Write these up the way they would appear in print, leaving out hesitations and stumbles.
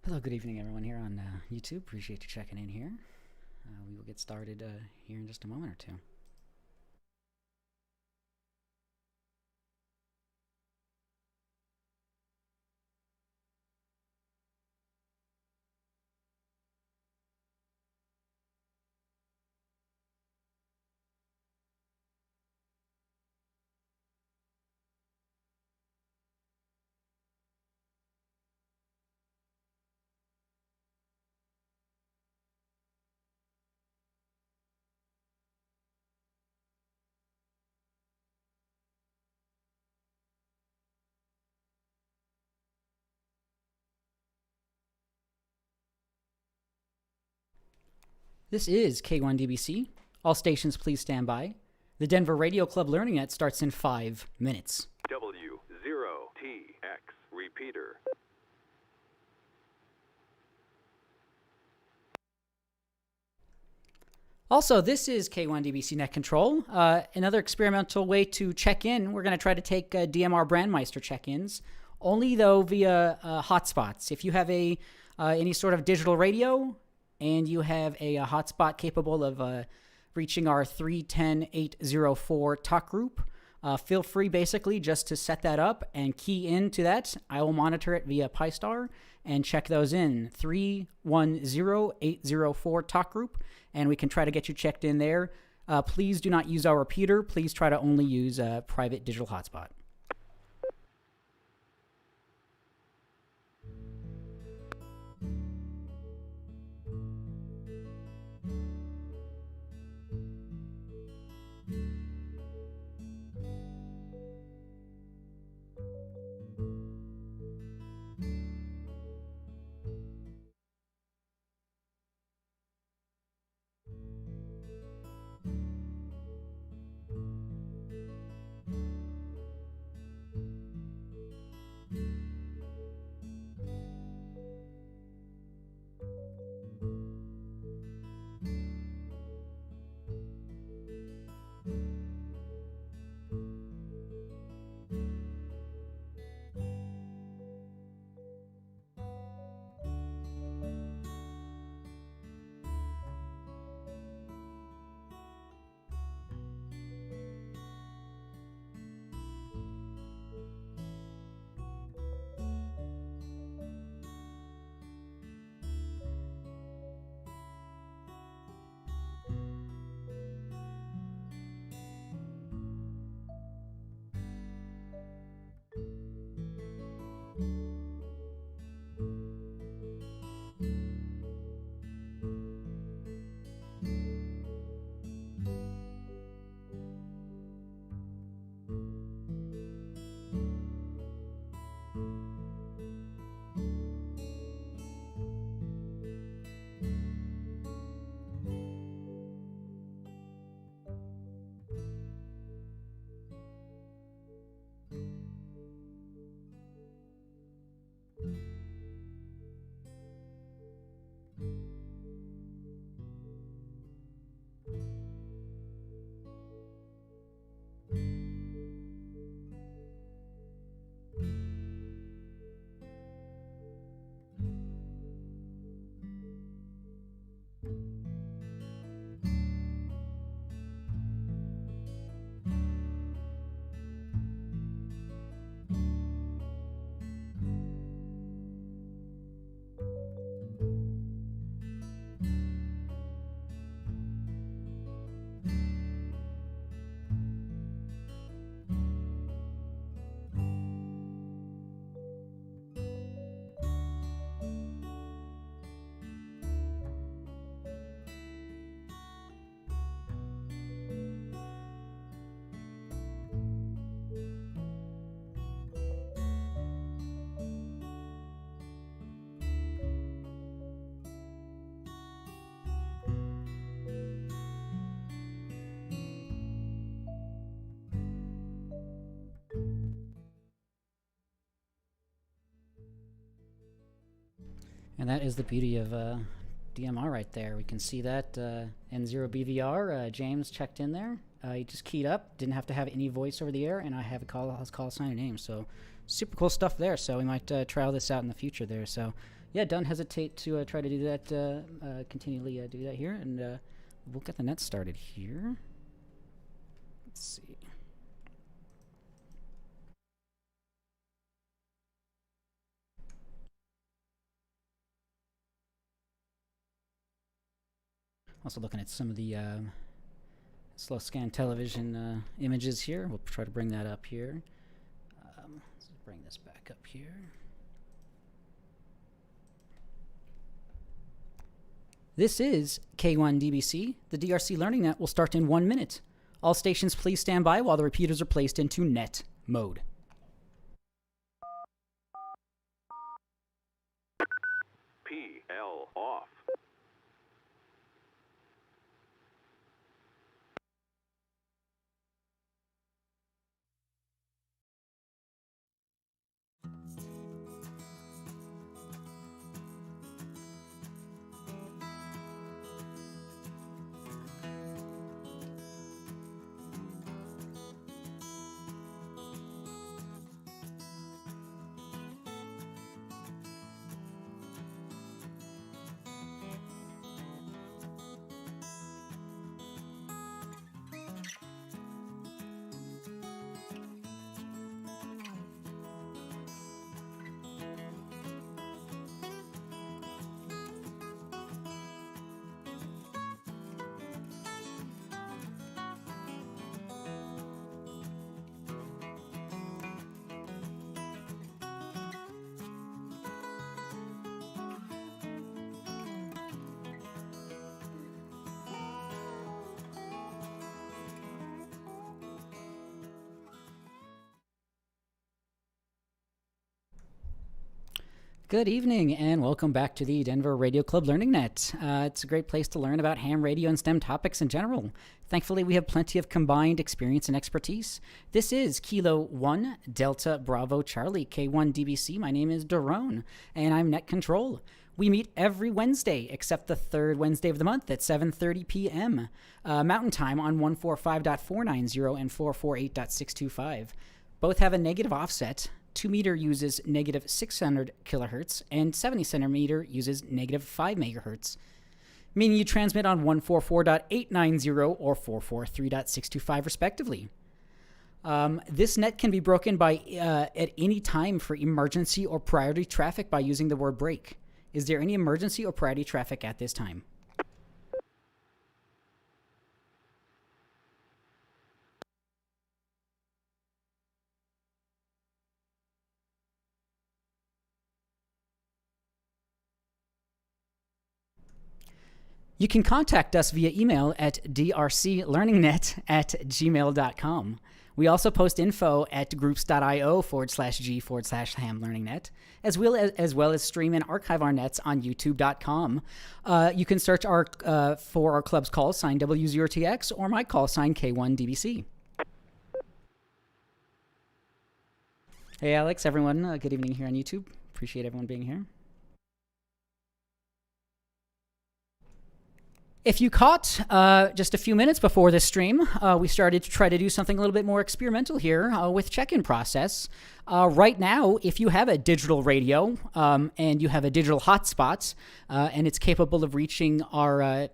Hello, good evening, everyone here on YouTube. Appreciate you checking in here. We will get started here in just a moment or two. This is K1DBC. All stations, please stand by. The Denver Radio Club Learning Net starts in 5 minutes. W0TX repeater. Also, this is K1DBC Net Control. Another experimental way to check in. We're going to try to take DMR Brandmeister check-ins, only though via hotspots. If you have any sort of digital radio and you have a hotspot capable of reaching our 310.804 talk group, feel free basically just to set that up and key into that. I will monitor it via Pi-Star and check those in. 310.804 talk group, and we can try to get you checked in there. Please do not use our repeater. Please try to only use a private digital hotspot. And that is the beauty of DMR right there. We can see that N0BVR. James checked in there. He just keyed up. Didn't have to have any voice over the air, and I have his call sign and name. So super cool stuff there. So we might try this out in the future there. So yeah, don't hesitate to try to do that, continually do that here, and we'll get the net started here. Let's see. Also looking at some of the slow scan television images here. We'll try to bring that up here. Let's bring this back up here. This is K1DBC. The DRC Learning Net will start in 1 minute. All stations please stand by while the repeaters are placed into net mode. PL off. Good evening and welcome back to the Denver Radio Club Learning Net. It's a great place to learn about ham radio and STEM topics in general. Thankfully, we have plenty of combined experience and expertise. This is Kilo 1 Delta Bravo Charlie K1DBC. My name is Daron and I'm Net Control. We meet every Wednesday except the third Wednesday of the month at 7:30 p.m. Mountain Time on 145.490 and 448.625. Both have a negative offset. 2 meter uses negative 600 kilohertz, and 70 centimeter uses negative 5 megahertz, meaning you transmit on 144.890 or 443.625 respectively. This net can be broken by at any time for emergency or priority traffic by using the word break. Is there any emergency or priority traffic at this time? You can contact us via email at drclearningnet@gmail.com. We also post info at groups.io/g/ham-learningnet, as well as stream and archive our nets on youtube.com. You can search for our club's call sign W0TX or my call sign K1DBC. Hey, Alex, everyone. Good evening here on YouTube. Appreciate everyone being here. If you caught just a few minutes before this stream, we started to try to do something a little bit more experimental here with check-in process. Right now, if you have a digital radio and you have a digital hotspot and it's capable of reaching our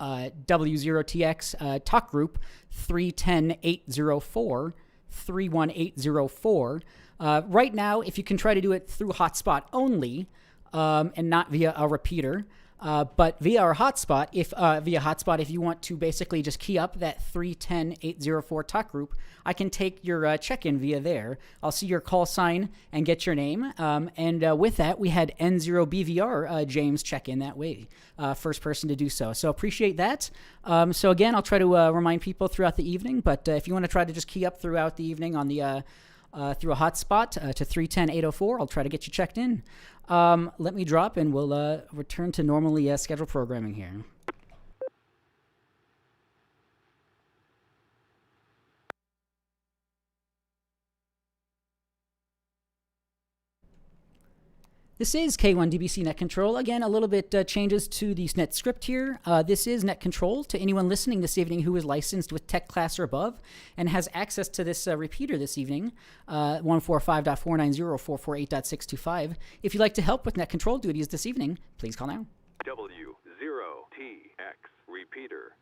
W0TX talk group 310-804, 31804, right now, if you can try to do it through hotspot only and not via a repeater, but via our hotspot, if you want to basically just key up that 310-804 talk group, I can take your check-in via there. I'll see your call sign and get your name. And with that, we had N0BVR James check in that way, first person to do so. So appreciate that. So again, I'll try to remind people throughout the evening. But if you want to try to just key up throughout the evening on the through a hotspot to 310-804, I'll try to get you checked in. Let me drop and we'll return to normally scheduled programming here. This is K1DBC Net Control. Again, a little bit changes to the net script here. This is Net Control to anyone listening this evening who is licensed with Tech Class or above and has access to this repeater this evening, 145.490.448.625. If you'd like to help with Net Control duties this evening, please call now. W0TX repeater.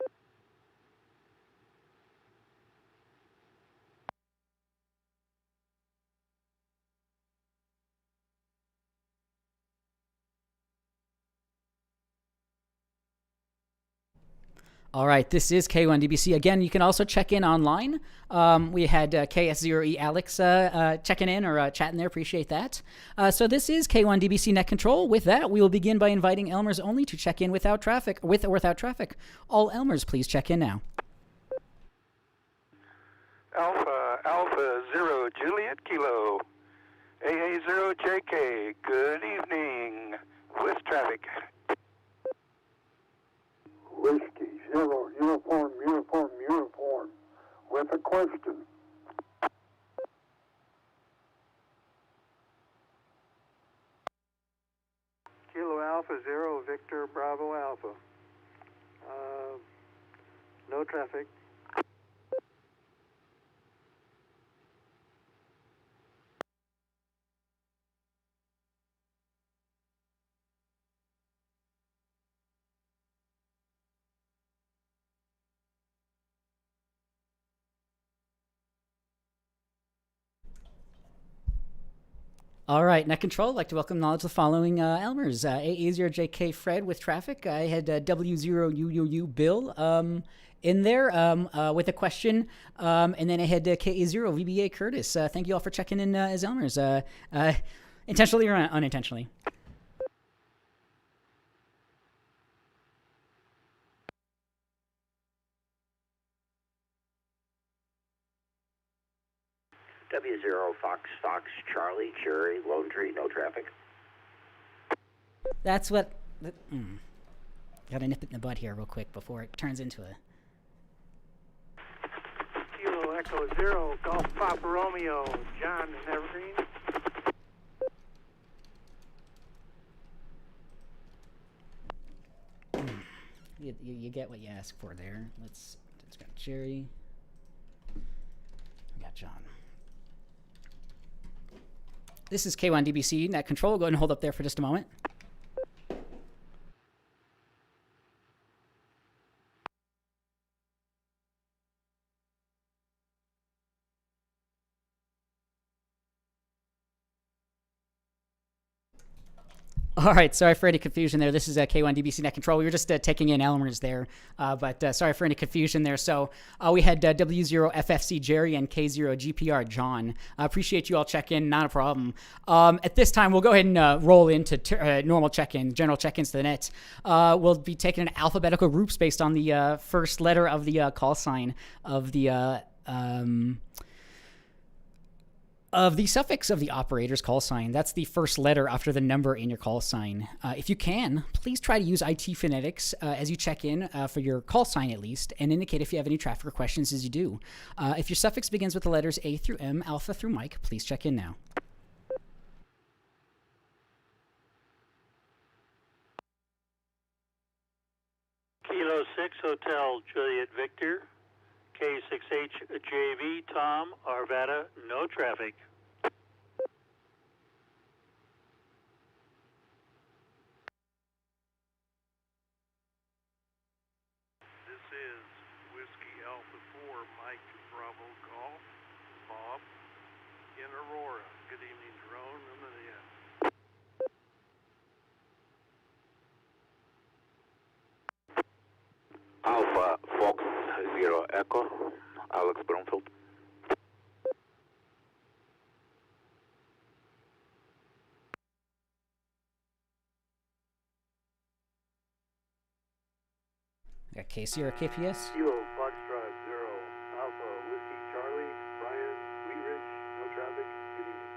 All right, this is K1DBC. Again, you can also check in online. We had KS0E Alex checking in or chatting there. Appreciate that. So this is K1DBC Net Control. With that, we will begin by inviting Elmers only to check in without traffic, with or without traffic. All Elmers, please check in now. Alpha 0 Juliet Kilo, AA 0 JK, good evening, with traffic. Whiskey, Zero, uniform, with a question. Kilo Alpha 0, Victor Bravo Alpha. No traffic. All right, Net Control, I'd like to welcome knowledge the following Elmers. AA0JK Fred with traffic. I had W0UUU Bill in there with a question. And then I had KA0 VBA Curtis. Thank you all for checking in as Elmers, intentionally or unintentionally. W0 Fox Charlie Cherry Lone Tree, no traffic. That's what... Gotta nip it in the bud here real quick before it turns into a... Kilo Echo 0, Golf Papa Romeo, John in Evergreen. You get what you ask for there. It's got Jerry. We got John. This is K1DBC Net Control. Go ahead and hold up there for just a moment. All right, sorry for any confusion there. This is K1DBC Net Control. We were just taking in Elmers there, but sorry for any confusion there. So we had W0FFC Jerry and K0GPR John. I appreciate you all check in, not a problem. At this time, we'll go ahead and roll into normal check-in, general check-ins to the net. We'll be taking in alphabetical groups based on the first letter of the call sign of the suffix of the operator's call sign. That's the first letter after the number in your call sign. If you can, please try to use IT phonetics as you check in for your call sign at least, and indicate if you have any traffic or questions as you do. If your suffix begins with the letters A through M, Alpha through Mike, please check in now. Kilo 6 Hotel Juliet Victor, K6H JV Tom Arvada, no traffic. This is Whiskey Alpha 4, Mike Bravo Golf, Bob in Aurora. Good evening, drone, and the Alpha Fox 0 Echo, Alex Bromfield. Got KC or KPS? Kilo Foxtrot 0, Alpha Whiskey Charlie, Brian, Wheat Ridge, no traffic. Good evening.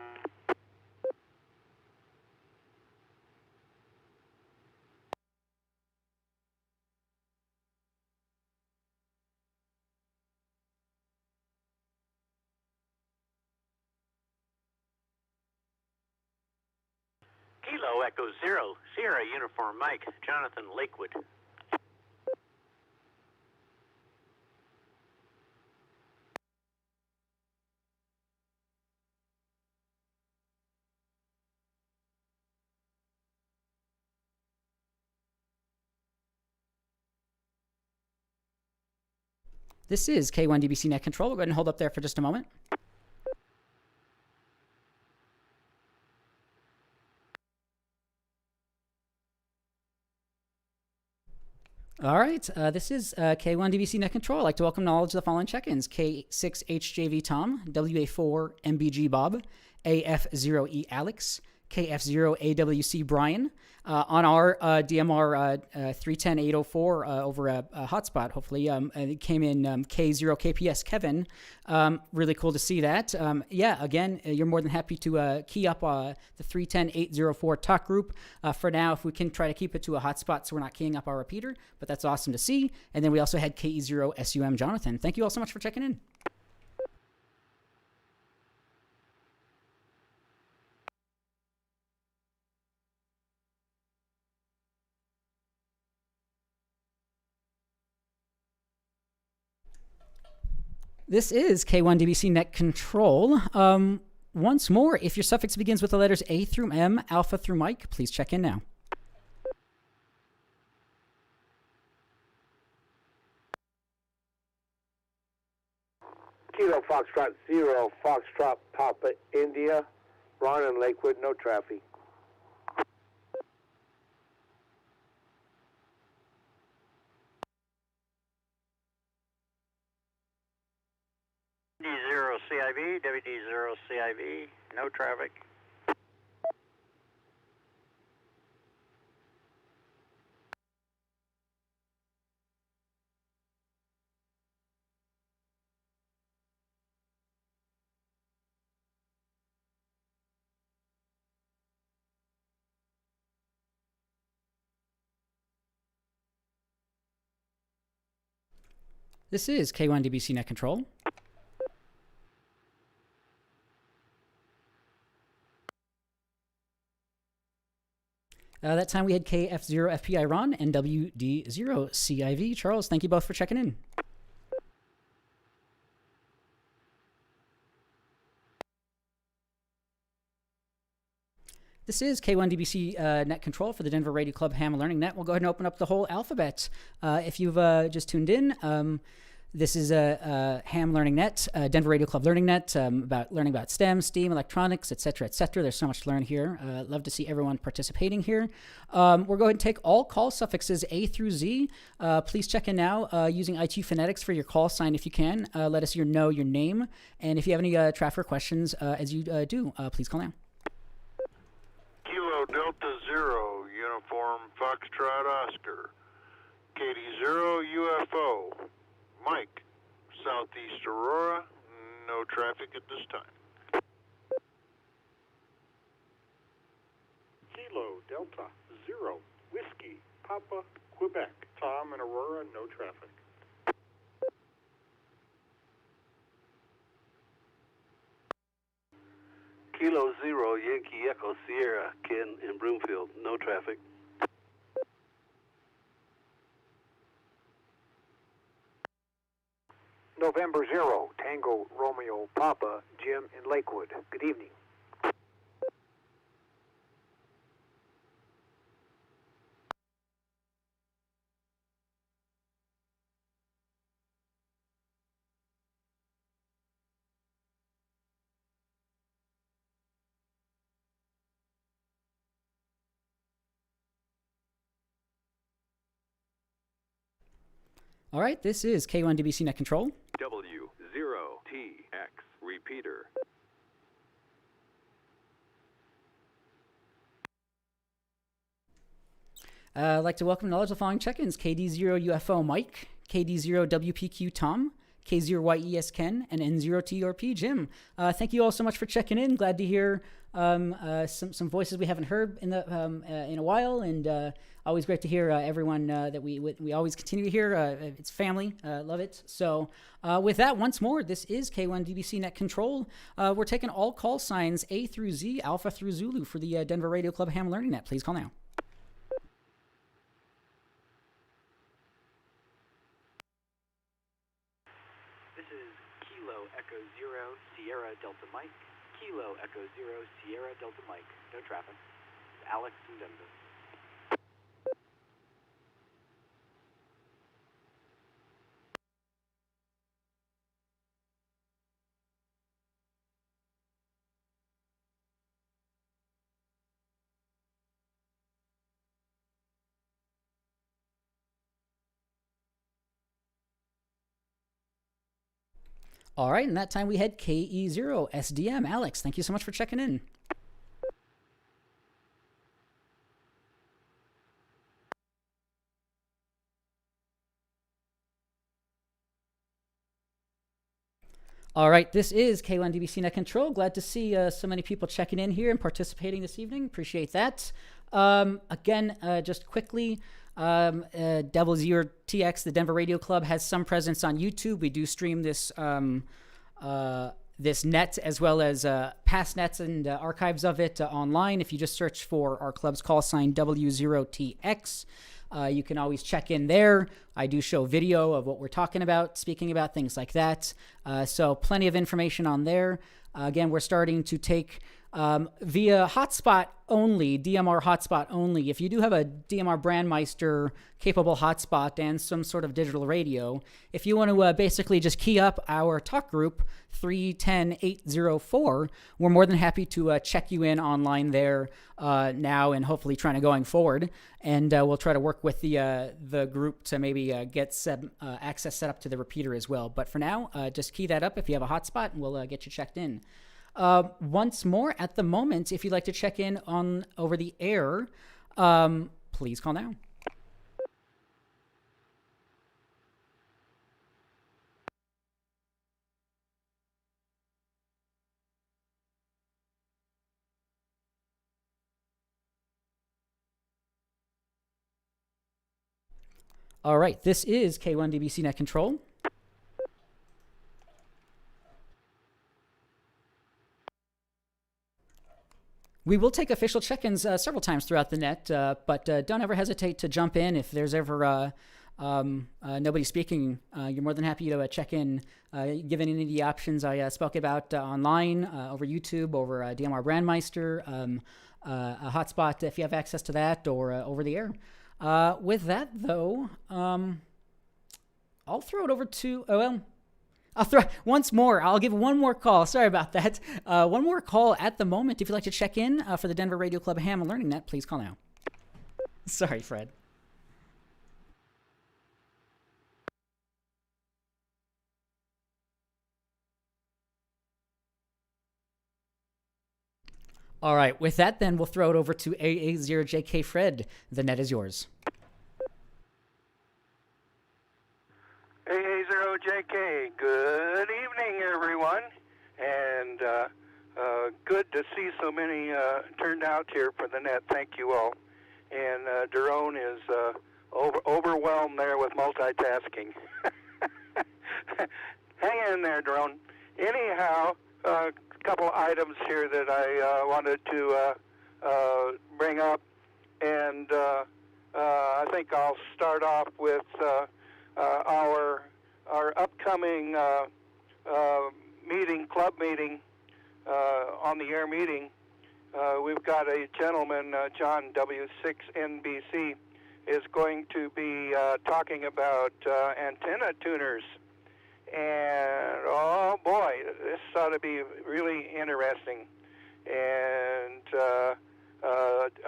Kilo Echo Zero, Sierra Uniform Mike, Jonathan Lakewood. This is K1DBC Net Control. We'll go ahead and hold up there for just a moment. All right, this is K1DBC Net Control. I'd like to welcome knowledge of the following check-ins: K6HJV Tom, WA4MBG Bob, AF0E Alex, KF0AWC Brian. On our DMR 310804 over a hotspot, hopefully, it came in K0KPS Kevin. Really cool to see that. Yeah, again, you're more than happy to key up the 310804 talk group. For now, if we can try to keep it to a hotspot so we're not keying up our repeater, but that's awesome to see. And then we also had KE0SUM Jonathan. Thank you all so much for checking in. This is K1DBC Net Control. Once more, if your suffix begins with the letters A through M, Alpha through Mike, please check in now. Kilo Foxtrot 0, Foxtrot Papa India, Ron and Lakewood, no traffic. D0 CIV, WD0 CIV, no traffic. This is K1DBC Net Control. That time we had KF0FPI Ron and WD0CIV. Charles, thank you both for checking in. This is K1DBC Net Control for the Denver Radio Club Ham Learning Net. We'll go ahead and open up the whole alphabet. If you've just tuned in, this is a Ham Learning Net, Denver Radio Club Learning Net, about learning about STEM, s.t.e.m, electronics, etc., etc. There's so much to learn here. Love to see everyone participating here. We'll go ahead and take all call suffixes A through Z. Please check in now using ITU Phonetics for your call sign if you can. Let us know your name. And if you have any traffic questions as you do, please call now. Kilo Delta Zero, Uniform Foxtrot Oscar, KD0 UFO, Mike, Southeast Aurora, no traffic at this time. Kilo Delta 0, Whiskey, Papa, Quebec, Tom and Aurora, no traffic. Kilo 0, Yankee Echo Sierra, Ken in Broomfield, no traffic. November 0, Tango Romeo Papa, Jim in Lakewood. Good evening. All right, this is K1DBC Net Control. W0TX Repeater. I'd like to welcome knowledge of the following check-ins: KD0 UFO Mike, KD0 WPQ Tom, K0YES Ken, and N0TRP Jim. Thank you all so much for checking in. Glad to hear some voices we haven't heard in a while, and always great to hear everyone that we always continue to hear. It's family, love it. So with that, once more, this is K1DBC Net Control. We're taking all call signs A through Z, Alpha through Zulu for the Denver Radio Club Ham Learning Net. Please call now. This is Kilo Echo Zero Sierra Delta Mike. Kilo Echo Zero Sierra Delta Mike. No traffic. Alex in Denver. All right, and that time we had KE0 s.t.e.m. Alex, thank you so much for checking in. All right, this is K1DBC Net Control. Glad to see so many people checking in here and participating this evening. Appreciate that. Again, just quickly, W0TX, the Denver Radio Club, has some presence on YouTube. We do stream this this net as well as past nets and archives of it online. If you just search for our club's call sign W0TX, you can always check in there. I do show video of what we're talking about, speaking about, things like that. So plenty of information on there. Again, we're starting to take via hotspot only, DMR hotspot only. If you do have a DMR Brandmeister capable hotspot and some sort of digital radio, if you want to basically just key up our talk group 310804, we're more than happy to check you in online there now and hopefully trying to going forward. And we'll try to work with the group to maybe get access set up to the repeater as well. But for now, just key that up if you have a hotspot and we'll get you checked in. Once more, at the moment, if you'd like to check in on over the air, please call now. All right, this is K1DBC Net Control. We will take official check-ins several times throughout the net, but don't ever hesitate to jump in if there's ever nobody speaking. You're more than happy to check in, given any of the options I spoke about online, over YouTube, over DMR Brandmeister, a hotspot if you have access to that, or over the air. With that, though, I'll throw it over to, once more. I'll give one more call. Sorry about that. One more call at the moment. If you'd like to check in for the Denver Radio Club Ham Learning Net, please call now. Sorry, Fred. All right. With that, then, we'll throw it over to AA0JK Fred. The net is yours. AA0JK, good evening, everyone, and good to see so many turned out here for the net. Thank you all. And Daron is overwhelmed there with multitasking. Hang in there, Daron. Anyhow, a couple items here that I wanted to bring up, and I think I'll start off with our upcoming club meeting, on the air meeting. We've got a gentleman, John W6NBC, is going to be talking about antenna tuners. And oh boy, this ought to be really interesting. And I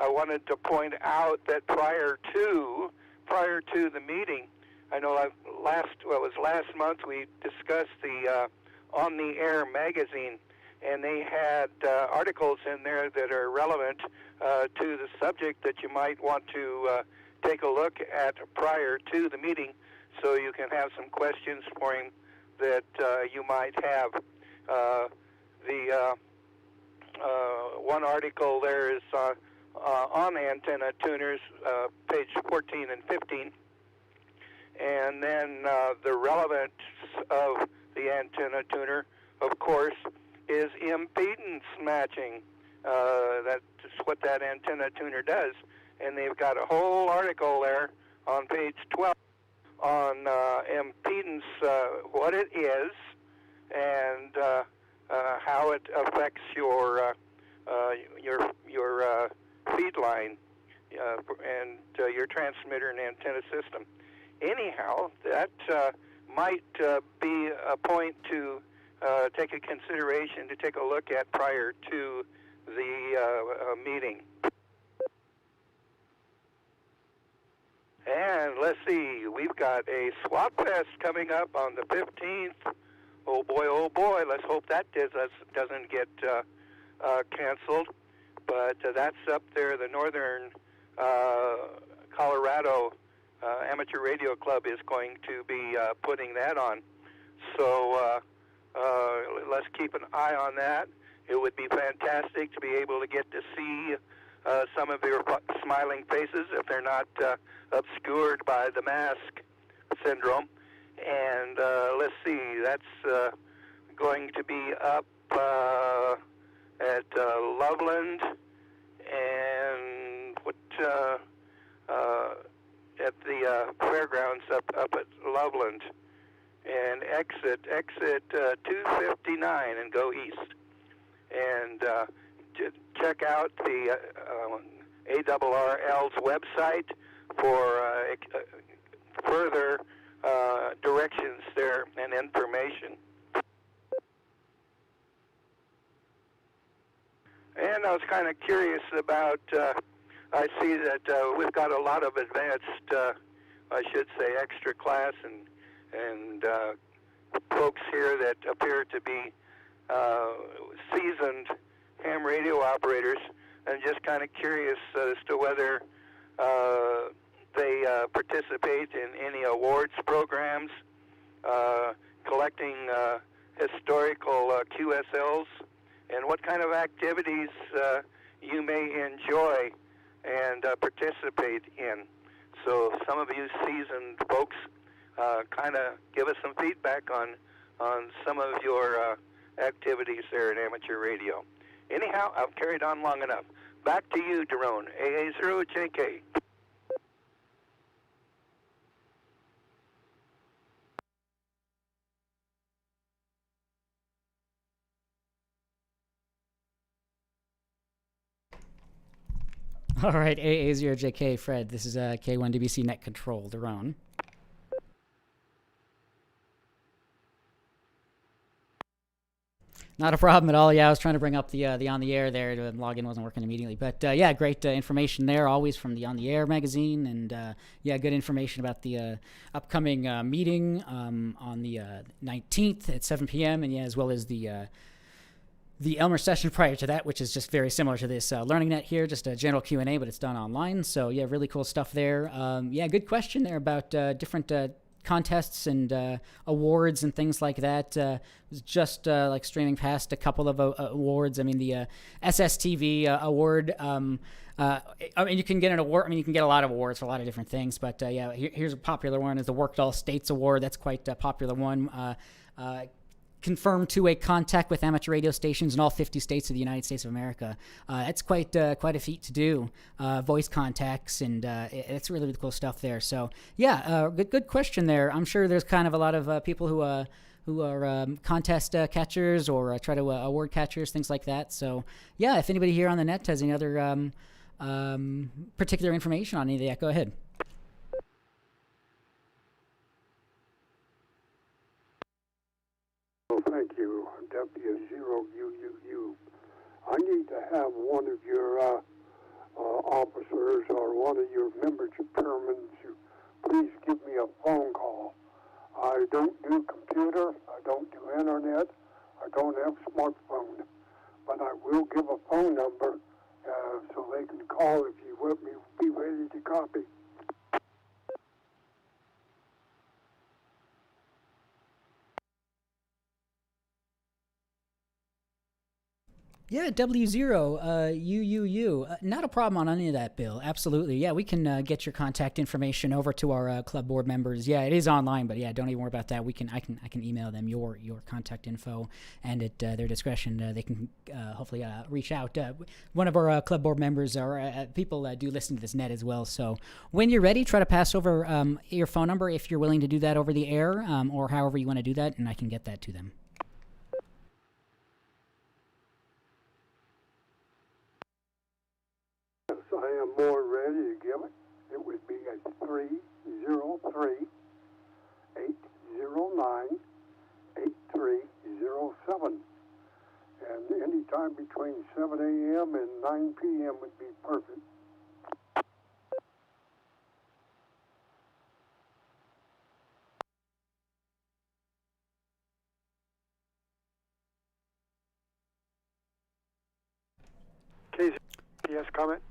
wanted to point out that prior to the meeting, I know last month we discussed the On the Air magazine, and they had articles in there that are relevant to the subject that you might want to take a look at prior to the meeting, so you can have some questions for him that you might have. The one article there is on antenna tuners, page 14 and 15, and then the relevance of the antenna tuner, of course, is impedance matching. That's what that antenna tuner does, and they've got a whole article there on page 12 on impedance, what it is, and how it affects your feed line and your transmitter and antenna system. Anyhow, that might be a point to take a consideration to take a look at prior to the meeting. And let's see, we've got a swap fest coming up on the 15th. Oh boy, let's hope that doesn't get canceled. But that's up there, the Northern Colorado Amateur Radio Club is going to be putting that on. So let's keep an eye on that. It would be fantastic to be able to get to see some of your smiling faces if they're not obscured by the mask syndrome. And let's see, that's going to be up at Loveland and at the fairgrounds up at Loveland, and exit 259 and go east. And check out the ARRL's website for further directions there and information. And I was kind of curious about, I see that we've got a lot of advanced, I should say, extra class and folks here that appear to be seasoned ham radio operators, and just kind of curious as to whether they participate in any awards programs, collecting historical QSLs, and what kind of activities you may enjoy and participate in. So some of you seasoned folks kind of give us some feedback on some of your activities there at amateur radio. Anyhow, I've carried on long enough. Back to you, Daron, AA0JK. All right, AA0JK, Fred. This is K1DBC Net Control, Daron. Not a problem at all. Yeah, I was trying to bring up the On the Air there. The login wasn't working immediately. But yeah, great information there, always from the On the Air magazine. And yeah, good information about the upcoming meeting on the 19th at 7 p.m. And yeah, as well as the Elmers session prior to that, which is just very similar to this Learning Net here, just a general Q&A, but it's done online. So yeah, really cool stuff there. Yeah, good question there about different contests and awards and things like that. Was just like streaming past a couple of awards. I mean, the SSTV award. I mean, you can get an award. I mean, you can get a lot of awards for a lot of different things. But yeah, here's a popular one: is the Worked All States Award. That's quite a popular one. Confirmed two-way contact with amateur radio stations in all 50 states of the United States of America. That's quite a feat to do. Voice contacts, and it's really, really cool stuff there. So yeah, good question there. I'm sure there's kind of a lot of people who are contest catchers or try to award catchers, things like that. So yeah, if anybody here on the net has any other particular information on any of that, go ahead. Thank you, W0UUU. I need to have one of your officers or one of your membership chairmen to please give me a phone call. I don't do computer, I don't do internet, I don't have smartphone, but I will give a phone number so they can call if you want me to be ready to copy. Yeah, W0, not a problem on any of that, Bill. Absolutely. Yeah, we can get your contact information over to our club board members. Yeah, it is online, but yeah, don't even worry about that. I can email them your contact info, and at their discretion, they can hopefully reach out. One of our club board members or people do listen to this net as well. So when you're ready, try to pass over your phone number if you're willing to do that over the air, or however you want to do that, and I can get that to them. Yes, I am more ready to give it. It would be at 303-809-8307. And any time between 7 a.m. and 9 p.m. would be perfect. KZPS comment?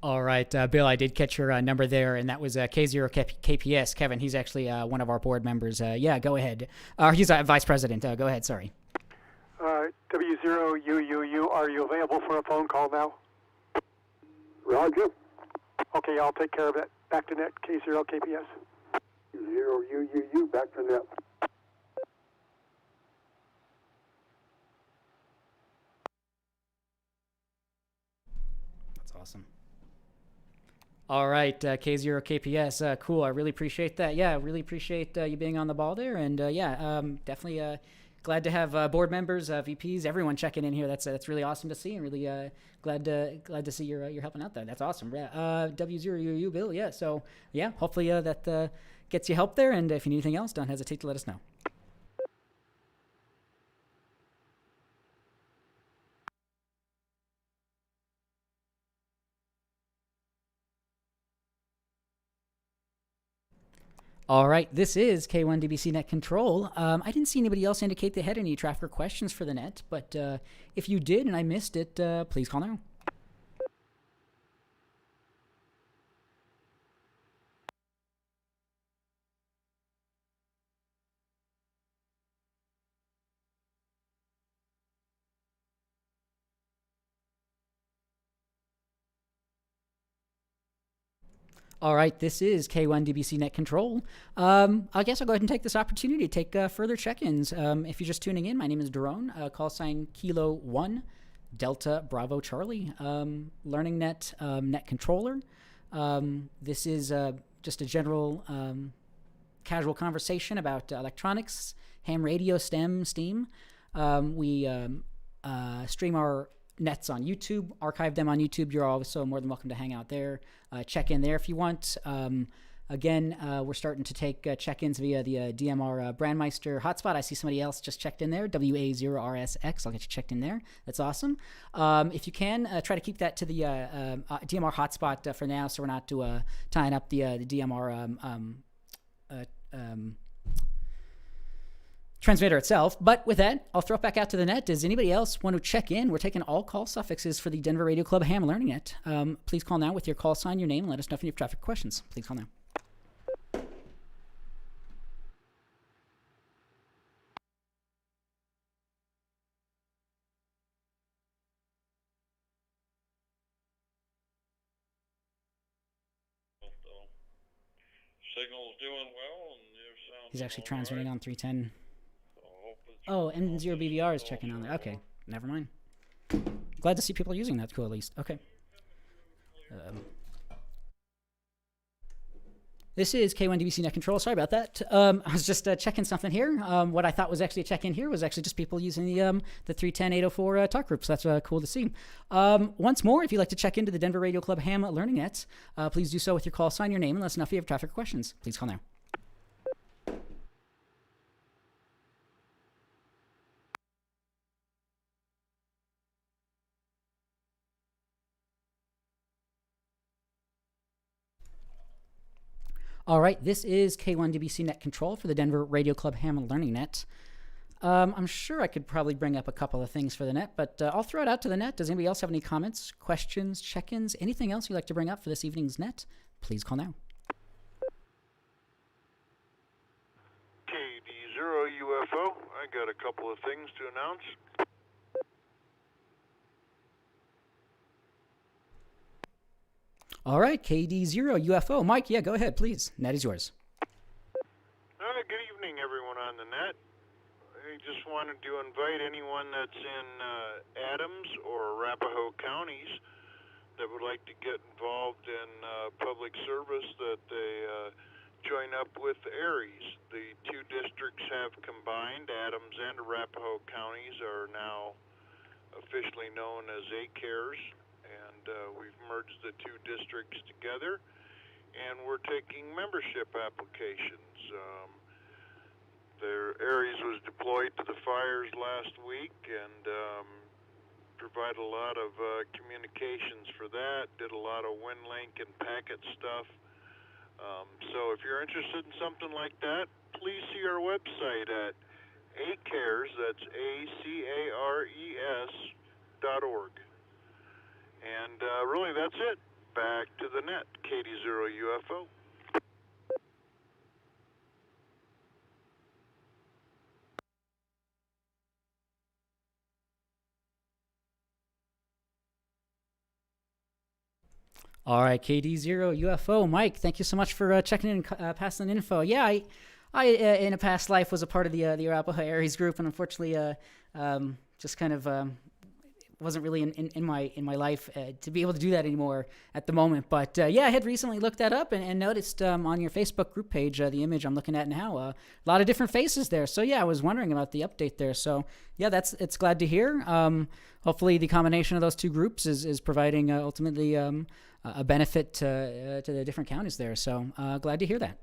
All right, Bill, I did catch your number there, and that was K0KPS. Kevin, he's actually one of our board members. Yeah, go ahead. He's vice president. Go ahead, sorry. W0UUU, are you available for a phone call now? Roger. Okay, I'll take care of it. Back to net, K0KPS. 0UUU, back to net. That's awesome. All right, K0KPS, cool. I really appreciate that. Yeah, I really appreciate you being on the ball there, and definitely glad to have board members, VPs, everyone checking in here. That's really awesome to see, and really glad to see you're helping out there. That's awesome. Yeah, W0UU, Bill. Yeah, so yeah, hopefully that gets you help there, and if you need anything else, don't hesitate to let us know. All right, this is K1DBC Net Control. I didn't see anybody else indicate they had any traffic or questions for the net, but if you did and I missed it, please call now. All right, this is K1DBC Net Control. I guess I'll go ahead and take this opportunity to take further check-ins. If you're just tuning in, my name is Daron, call sign Kilo 1, Delta Bravo Charlie, Learning Net Net Controller. This is just a general casual conversation about electronics, ham radio, s.t.e.m. We stream our nets on YouTube, archive them on YouTube. You're also more than welcome to hang out there. Check in there if you want. Again, we're starting to take check-ins via the DMR Brandmeister hotspot. I see somebody else just checked in there, W0RSX. I'll get you checked in there. That's awesome. If you can, try to keep that to the DMR hotspot for now, so we're not tying up the DMR transmitter itself. But with that, I'll throw it back out to the net. Does anybody else want to check in? We're taking all call suffixes for the Denver Radio Club Ham Learning Net. Please call now with your call sign, your name, and let us know if you have traffic questions. Please call now. Signal's doing well, and your sound. He's actually transmitting on 310. Oh, N0BVR is checking on there. Okay, never mind. Glad to see people using that tool at least. Okay. This is K1DBC Net Control. Sorry about that. I was just checking something here. What I thought was actually a check-in here was actually just people using the 310-804 talk group. So that's cool to see. Once more, if you'd like to check into the Denver Radio Club Ham Learning Net, please do so with your call sign, your name, and let us know if you have traffic questions. Please call now. All right, this is K1DBC Net Control for the Denver Radio Club Ham Learning Net. I'm sure I could probably bring up a couple of things for the net, but I'll throw it out to the net. Does anybody else have any comments, questions, check-ins, anything else you'd like to bring up for this evening's net? Please call now. K0 I got a couple of things to announce. All right, KD0 UFO. Mike, yeah, go ahead, please. Net is yours. Good evening, everyone on the net. I just wanted to invite anyone that's in Adams or Arapahoe counties that would like to get involved in public service that they join up with ARES. The two districts have combined. Adams and Arapahoe counties are now officially known as ACARES, and we've merged the two districts together, and we're taking membership applications. Their ARES was deployed to the fires last week and provided a lot of communications for that, did a lot of WinLink and packet stuff. So if you're interested in something like that, please see our website at ACARES, that's ACARES.org. And really, that's it. Back to the net, KD0 UFO. All right, KD0 UFO. Mike, thank you so much for checking in and passing info. Yeah, I in a past life was a part of the Arapahoe ARES group, and unfortunately, just kind of wasn't really in my life to be able to do that anymore at the moment. But yeah, I had recently looked that up and noticed on your Facebook group page the image I'm looking at now. A lot of different faces there. So yeah, I was wondering about the update there. So yeah, it's glad to hear. Hopefully, the combination of those two groups is providing ultimately a benefit to the different counties there. So glad to hear that.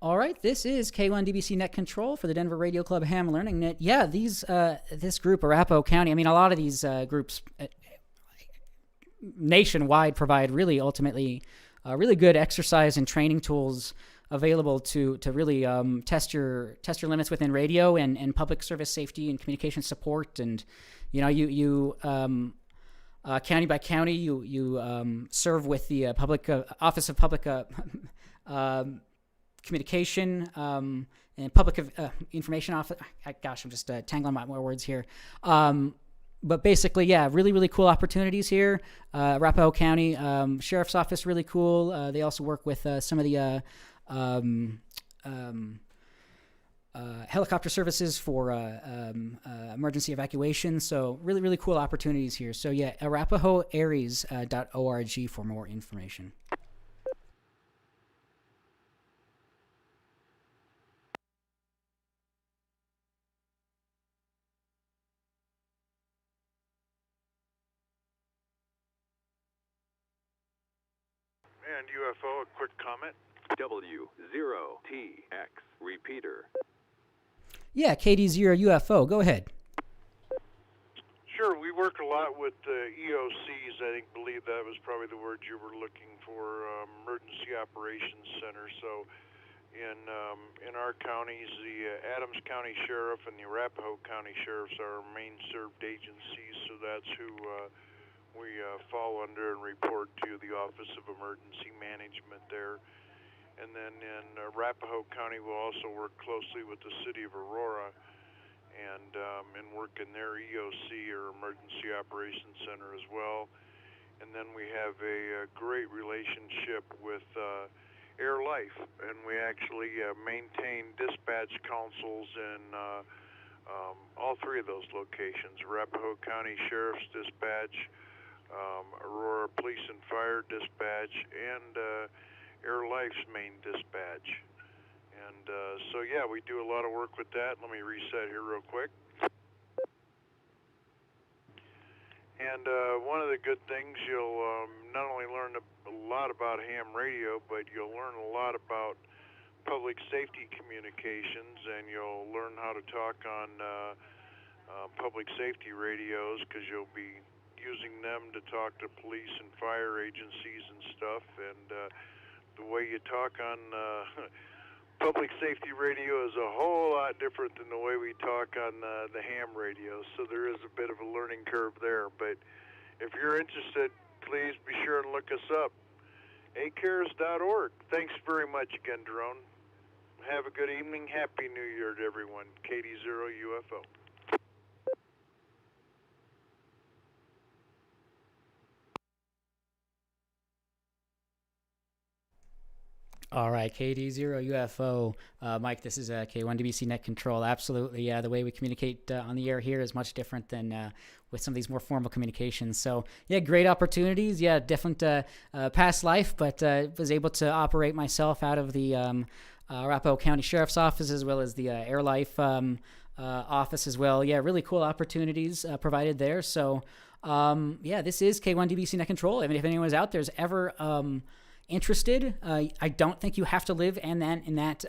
All right, this is K1DBC Net Control for the Denver Radio Club Ham Learning Net. Yeah, this group, Arapahoe County, I mean, a lot of these groups nationwide provide really ultimately really good exercise and training tools available to really test your limits within radio and public service safety and communication support. And you county by county, you serve with the public Office of Public Communication and Public Information Office. Gosh, I'm just tangling my words here. But basically, yeah, really, really cool opportunities here. Arapahoe County Sheriff's Office, really cool. They also work with some of the helicopter services for emergency evacuation. So really, really cool opportunities here. So yeah, arapahoeares.org for more information. And UFO, a quick comment. W0TX repeater. Yeah, KD0 UFO, go ahead. Sure, we work a lot with EOCs. I believe that was probably the word you were looking for, Emergency Operations Center. So in our counties, the Adams County Sheriff and the Arapahoe County Sheriffs are our main served agencies, so that's who we fall under and report to the Office of Emergency Management there. And then in Arapahoe County, we'll also work closely with the City of Aurora and work in their EOC or Emergency Operations Center as well. And then we have a great relationship with Air Life, and we actually maintain dispatch councils in all three of those locations: Arapahoe County Sheriff's Dispatch, Aurora Police and Fire Dispatch, and Air Life's main dispatch. And so yeah, we do a lot of work with that. Let me reset here real quick. And one of the good things, you'll not only learn a lot about ham radio, but you'll learn a lot about public safety communications, and you'll learn how to talk on public safety radios, because you'll be using them to talk to police and fire agencies and stuff. And the way you talk on public safety radio is a whole lot different than the way we talk on the ham radio, so there is a bit of a learning curve there. But if you're interested, please be sure and look us up. acares.org. Thanks very much again, Drone. Have a good evening. Happy New Year to everyone. KD0 UFO. All right, KD0 UFO. Mike, this is K1DBC Net Control. Absolutely. Yeah, the way we communicate on the air here is much different than with some of these more formal communications. So, yeah, great opportunities. Yeah, different past life, but was able to operate myself out of the Arapahoe County Sheriff's Office as well as the Air Life office as well. Yeah, really cool opportunities provided there. So, yeah, this is K1DBC Net Control. I mean, if anyone's out there's ever interested, I don't think you have to live in that.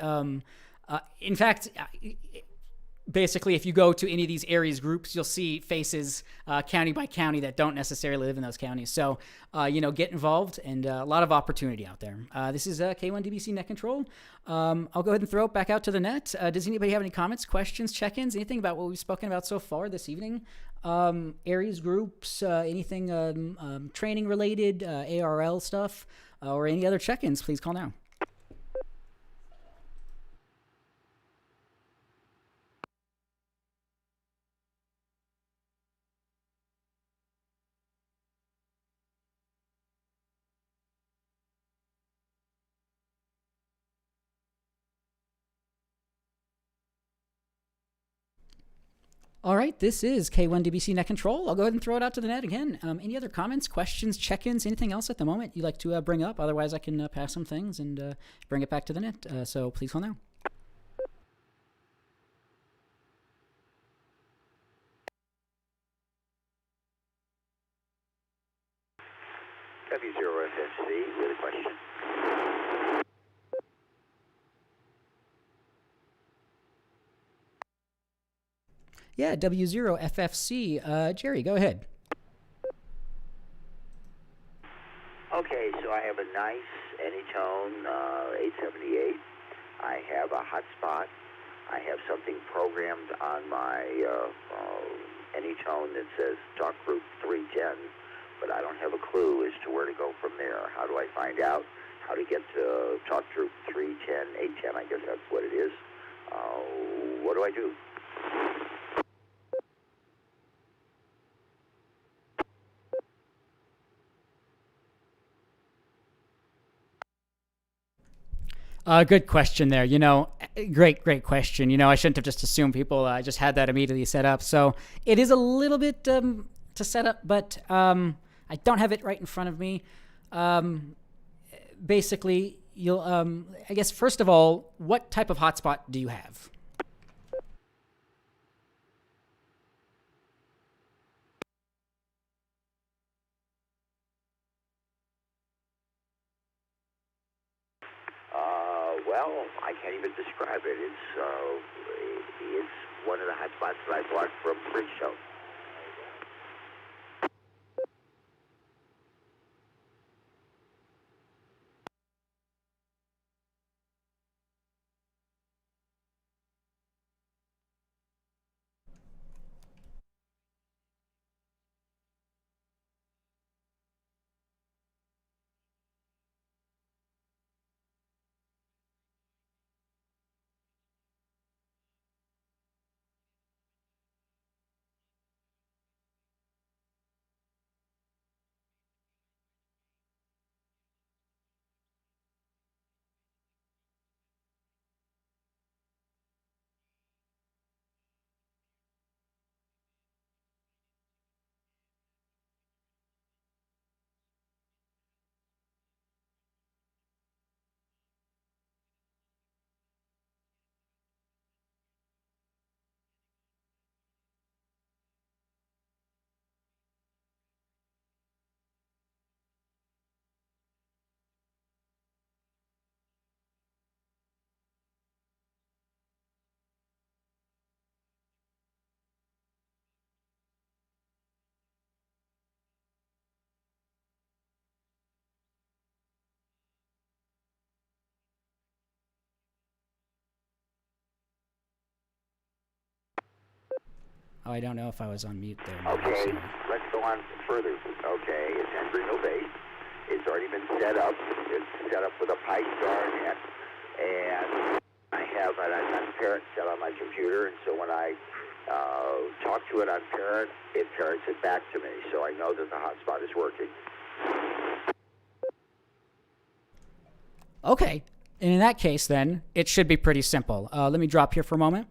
In fact, basically, if you go to any of these areas groups, you'll see faces county by county that don't necessarily live in those counties. So, get involved, and a lot of opportunity out there. This is K1DBC Net Control. I'll go ahead and throw it back out to the net. Does anybody have any comments, questions, check-ins, anything about what we've spoken about so far this evening? Areas groups, anything training related, ARL stuff, or any other check-ins, please call now. All right, this is K1DBC Net Control. I'll go ahead and throw it out to the net again. Any other comments, questions, check-ins, anything else at the moment you'd like to bring up? Otherwise, I can pass some things and bring it back to the net. So please call now. W0FFC with a question. Yeah, W0FFC. Jerry, go ahead. Okay, so I have a nice Anytone 878. I have a hotspot. I have something programmed on my Anytone that says Talk Group 310, but I don't have a clue as to where to go from there. How do I find out how to get to Talk Group 310, 810? I guess that's what it is. What do I do? Good question there. Great question. I shouldn't have just assumed people just had that immediately set up. So it is a little bit to set up, but I don't have it right in front of me. Basically, you'll, I guess, first of all, what type of hotspot do you have? Well, I can't even describe it. It's one of the hotspots that I bought from Bridge Show. Oh, I don't know if I was on mute there. Okay, let's go on further. Okay, it's Embryno base. It's already been set up. It's set up with a Pi Star net, and I have an parent set on my computer, and so when I talk to it on parent, it parrots it back to me, so I know that the hotspot is working. Okay, and in that case, then it should be pretty simple. Let me drop here for a moment.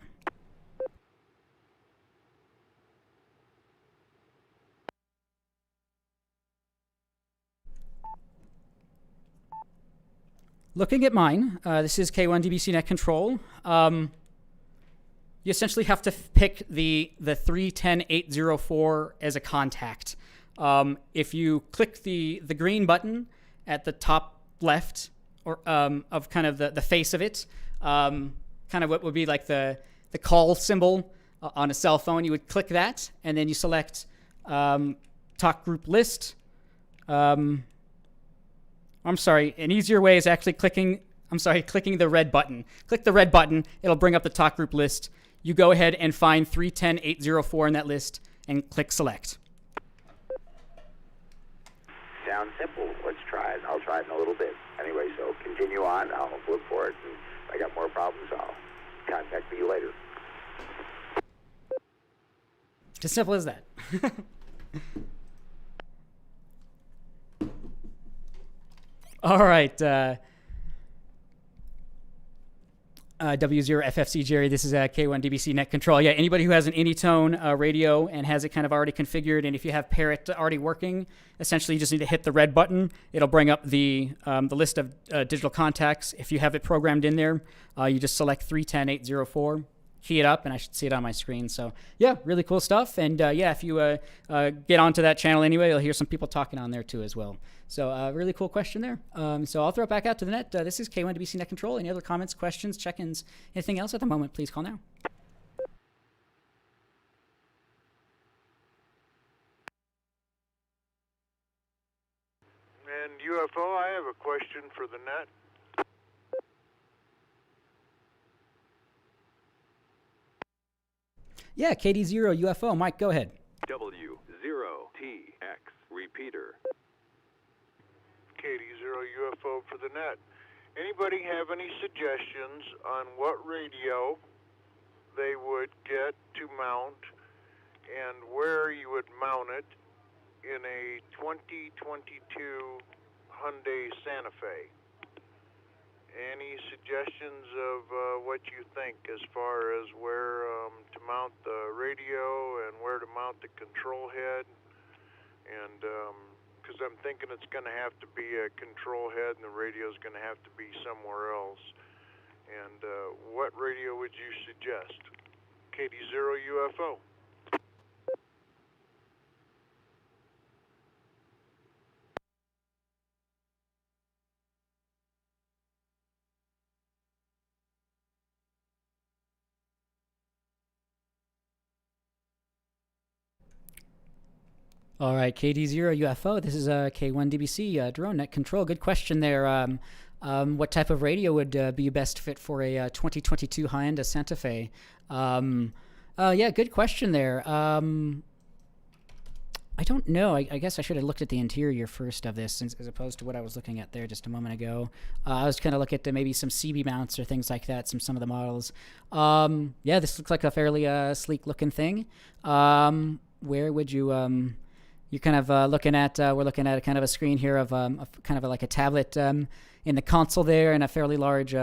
Looking at mine, this is K1DBC Net Control. You essentially have to pick the 310804 as a contact. If you click the green button at the top left or of kind of the face of it, kind of what would be like the call symbol on a cell phone, you would click that, and then you select talk group list. I'm sorry, an easier way is actually clicking the red button. Click the red button, it'll bring up the talk group list. You go ahead and find 310804 in that list and click select. Sounds simple. Let's try it. I'll try it in a little bit. Anyway, so continue on. I'll look for it, and if I got more problems, I'll contact you later. As simple as that. All right. W0FFC Jerry, this is K1DBC Net Control. Yeah, anybody who has an Anytone radio and has it kind of already configured, and if you have Parrot already working, essentially you just need to hit the red button. It'll bring up the list of digital contacts. If you have it programmed in there, you just select 310804, key it up, and I should see it on my screen. So yeah, really cool stuff. And yeah, if you get onto that channel anyway, you'll hear some people talking on there too as well. So really cool question there. So I'll throw it back out to the net. This is K1DBC Net Control. Any other comments, questions, check-ins, anything else at the moment, please call now. And UFO, I have a question for the net. Yeah, KD0 UFO. Mike, go ahead. W0TX repeater. KD0 UFO for the net. Anybody have any suggestions on what radio they would get to mount and where you would mount it in a 2022 Hyundai Santa Fe? Any suggestions of what you think as far as where to mount the radio and where to mount the control head? And because I'm thinking it's going to have to be a control head and the radio is going to have to be somewhere else. And what radio would you suggest? KD0 UFO. All right, KD0 UFO. This is K1DBC Drone Net Control. Good question there. What type of radio would be best fit for a 2022 Hyundai Santa Fe? Yeah, good question there. I don't know. I guess I should have looked at the interior first of this as opposed to what I was looking at there just a moment ago. I was kind of looking at maybe some CB mounts or things like that, some of the models. Yeah, this looks like a fairly sleek looking thing. Where would you... You're kind of looking at, we're looking at a kind of a screen here of kind of like a tablet in the console there, and a fairly large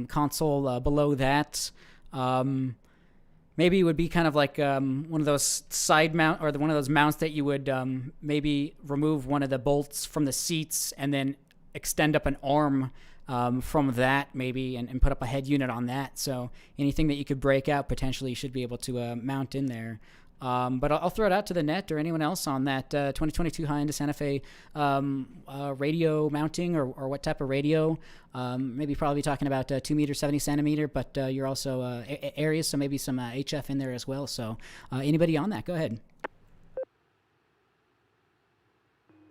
console below that. Maybe it would be kind of like one of those side mount, or one of those mounts that you would maybe remove one of the bolts from the seats and then extend up an arm from that maybe and put up a head unit on that. So anything that you could break out potentially you should be able to mount in there. But I'll throw it out to the net or anyone else on that 2022 Hyundai Santa Fe radio mounting or what type of radio. Maybe probably talking about 2 meter, 70 centimeter, but you're also areas, so maybe some HF in there as well. So anybody on that, go ahead.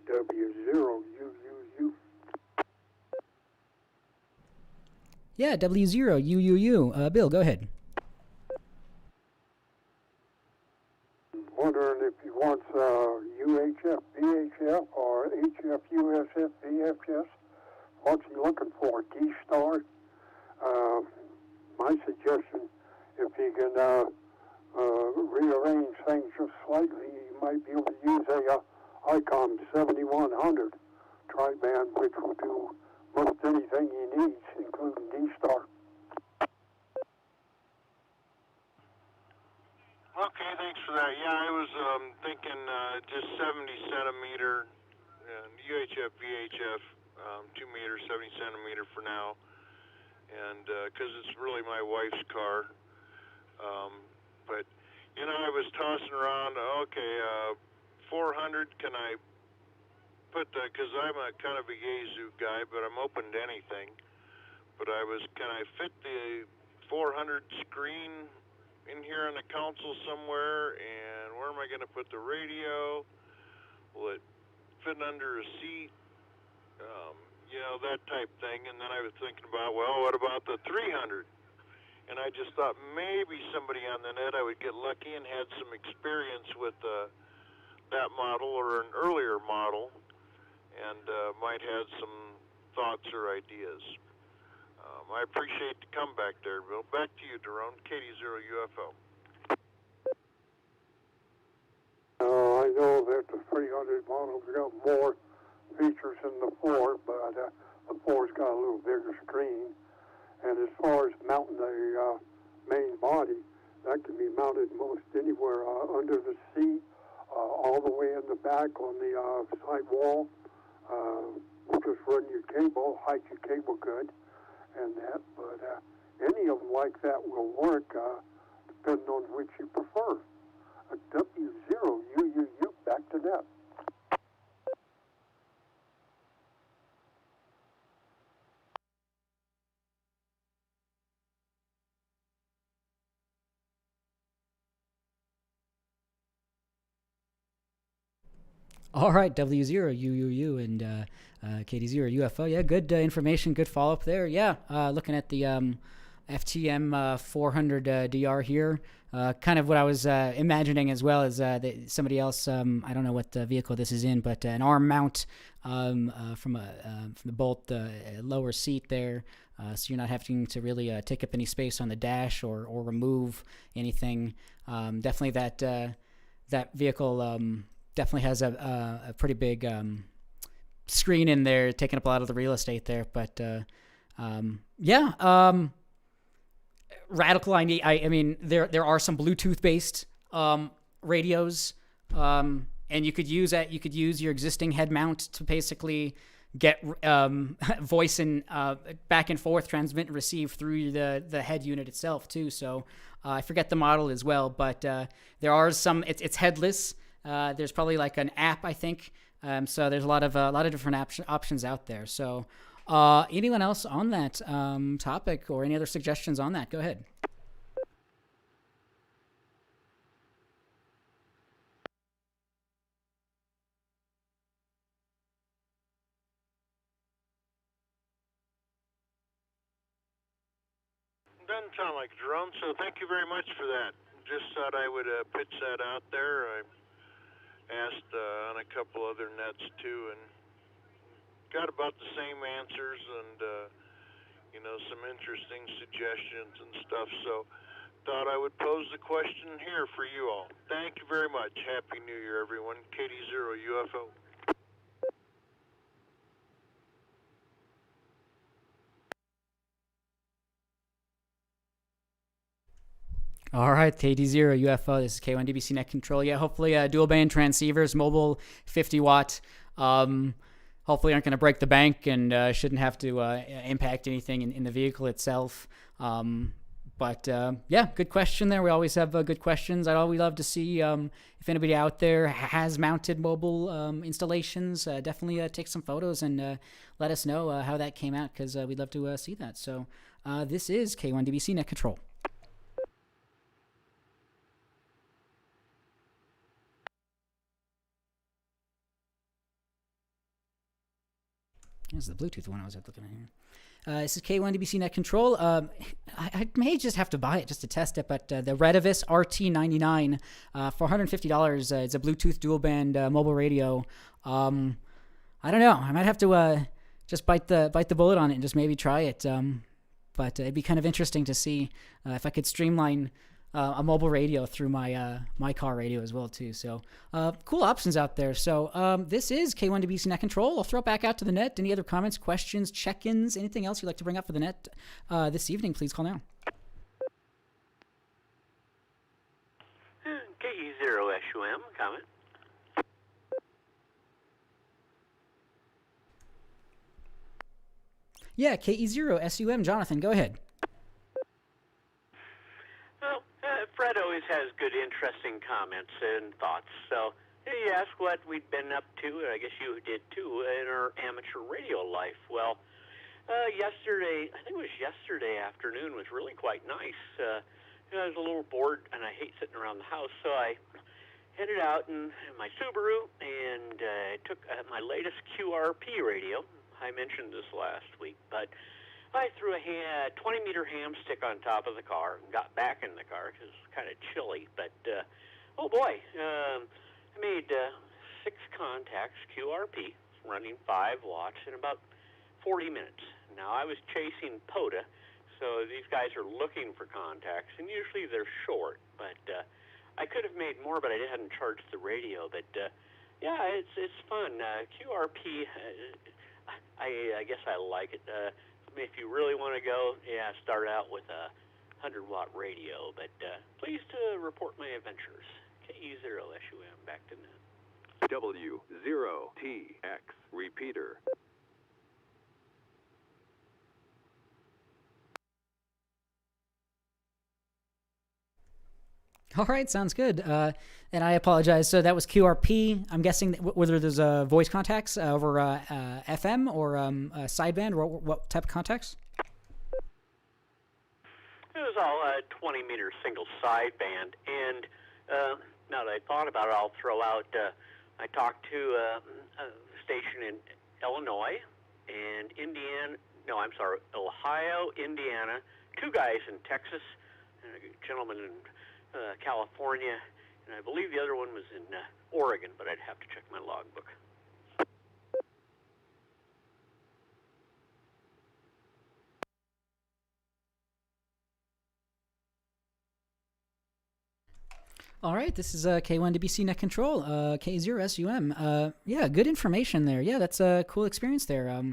W0UUU. Yeah, W0UUU. Bill, go ahead. HF VHF or HF USF VHF. What's he looking for? D-Star? My suggestion, if he can rearrange things just slightly, he might be able to use a ICOM 7100 tri-band, which will do most anything he needs, including D-Star. Okay, thanks for that. Yeah, I was thinking just 70 centimeter UHF, VHF, 2 meters, 70 centimeter for now, and because it's really my wife's car. But you know, I was tossing around. Okay, 400. Can I put the? Because I'm a kind of a Yaesu guy, but I'm open to anything. But can I fit the 400 screen in here on the console somewhere? And where am I going to put the radio? Will it fit under a seat? You know, that type thing. And then I was thinking about, well, what about the 300? And I just thought maybe somebody on the net I would get lucky and had some experience with that model or an earlier model, and might have some thoughts or ideas. I appreciate the comeback there, Bill. Back to you, Daron. KD0 UFO. I know that the 300 model's got more features than the 4, but the 4's got a little bigger screen. And as far as mounting the main body, that can be mounted most anywhere under the seat, all the way in the back on the side wall. Just run your cable, hide your cable good, and that. But any of them like that will work, depending on which you prefer. A W0UUU, back to net. All right, W0UUU and KD0 UFO. Yeah, good information, good follow up there. Yeah, looking at the s.t.e.m 400 DR here. Kind of what I was imagining as well as somebody else. I don't know what vehicle this is in, but an arm mount from the bolt lower seat there, so you're not having to really take up any space on the dash or remove anything. Definitely that vehicle definitely has a pretty big screen in there, taking up a lot of the real estate there. But yeah. Radical. I mean, there are some Bluetooth based radios, and you could use that. You could use your existing head mount to basically get voice and back and forth, transmit and receive through the head unit itself too. So I forget the model as well, but there are some. It's headless. There's probably like an app, I think. So there's a lot of different options out there. So. Anyone else on that topic or any other suggestions on that? Go ahead. Doesn't sound like a drone, so thank you very much for that. Just thought I would pitch that out there. I asked on a couple other nets too, and got about the same answers and, you know, some interesting suggestions and stuff. So thought I would pose the question here for you all. Thank you very much. Happy New Year, everyone. KD0 UFO. All right, KD0 UFO. This is K1DBC Net Control. Yeah, hopefully dual band transceivers, mobile 50 watt. Hopefully aren't going to break the bank and shouldn't have to impact anything in the vehicle itself. But yeah, good question there. We always have good questions. I'd always love to see if anybody out there has mounted mobile installations. Definitely take some photos and let us know how that came out, because we'd love to see that. So this is K1DBC Net Control. This is the Bluetooth one I was looking at here. This is K1DBC Net Control. I may just have to buy it just to test it, but the Redivis RT99 for $150. It's a Bluetooth dual band mobile radio. I don't know. I might have to just bite the bullet on it and just maybe try it. But it'd be kind of interesting to see if I could streamline a mobile radio through my car radio as well too. So cool options out there. So this is K1DBC Net Control. I'll throw it back out to the net. Any other comments, questions, check-ins, anything else you'd like to bring up for the net this evening? Please call now. KE0SUM, comment. Yeah, KE0SUM. Jonathan, go ahead. Well, Fred always has good, interesting comments and thoughts. So he asked what we'd been up to, and I guess you did too, in our amateur radio life. Well, yesterday, I think it was yesterday afternoon, was really quite nice. I was a little bored, and I hate sitting around the house, so I headed out in my Subaru and took my latest QRP radio. I mentioned this last week, but I threw a 20-meter ham stick on top of the car and got back in the car because it was kind of chilly. But, oh boy, I made 6 contacts, QRP, running 5 watts in about 40 minutes. Now, I was chasing POTA, so these guys are looking for contacts, and usually they're short. But I could have made more, but I hadn't charged the radio. But, yeah, it's fun. QRP, I guess I like it. If you really want to go, yeah, start out with a 100-watt radio. But pleased to report my adventures. KE0SUM, back to net. W0TX repeater. All right, sounds good. And I apologize. So that was QRP. I'm guessing whether there's voice contacts over FM or sideband, or what type of contacts? It was all 20-meter single sideband. And now that I thought about it, I'll throw out, I talked to a station in Illinois and Ohio, Indiana, 2 guys in Texas, and a gentleman in California, and I believe the other one was in Oregon, but I'd have to check my logbook. All right, this is K1DBC Net Control, K0SUM. Yeah, good information there. Yeah, that's a cool experience there.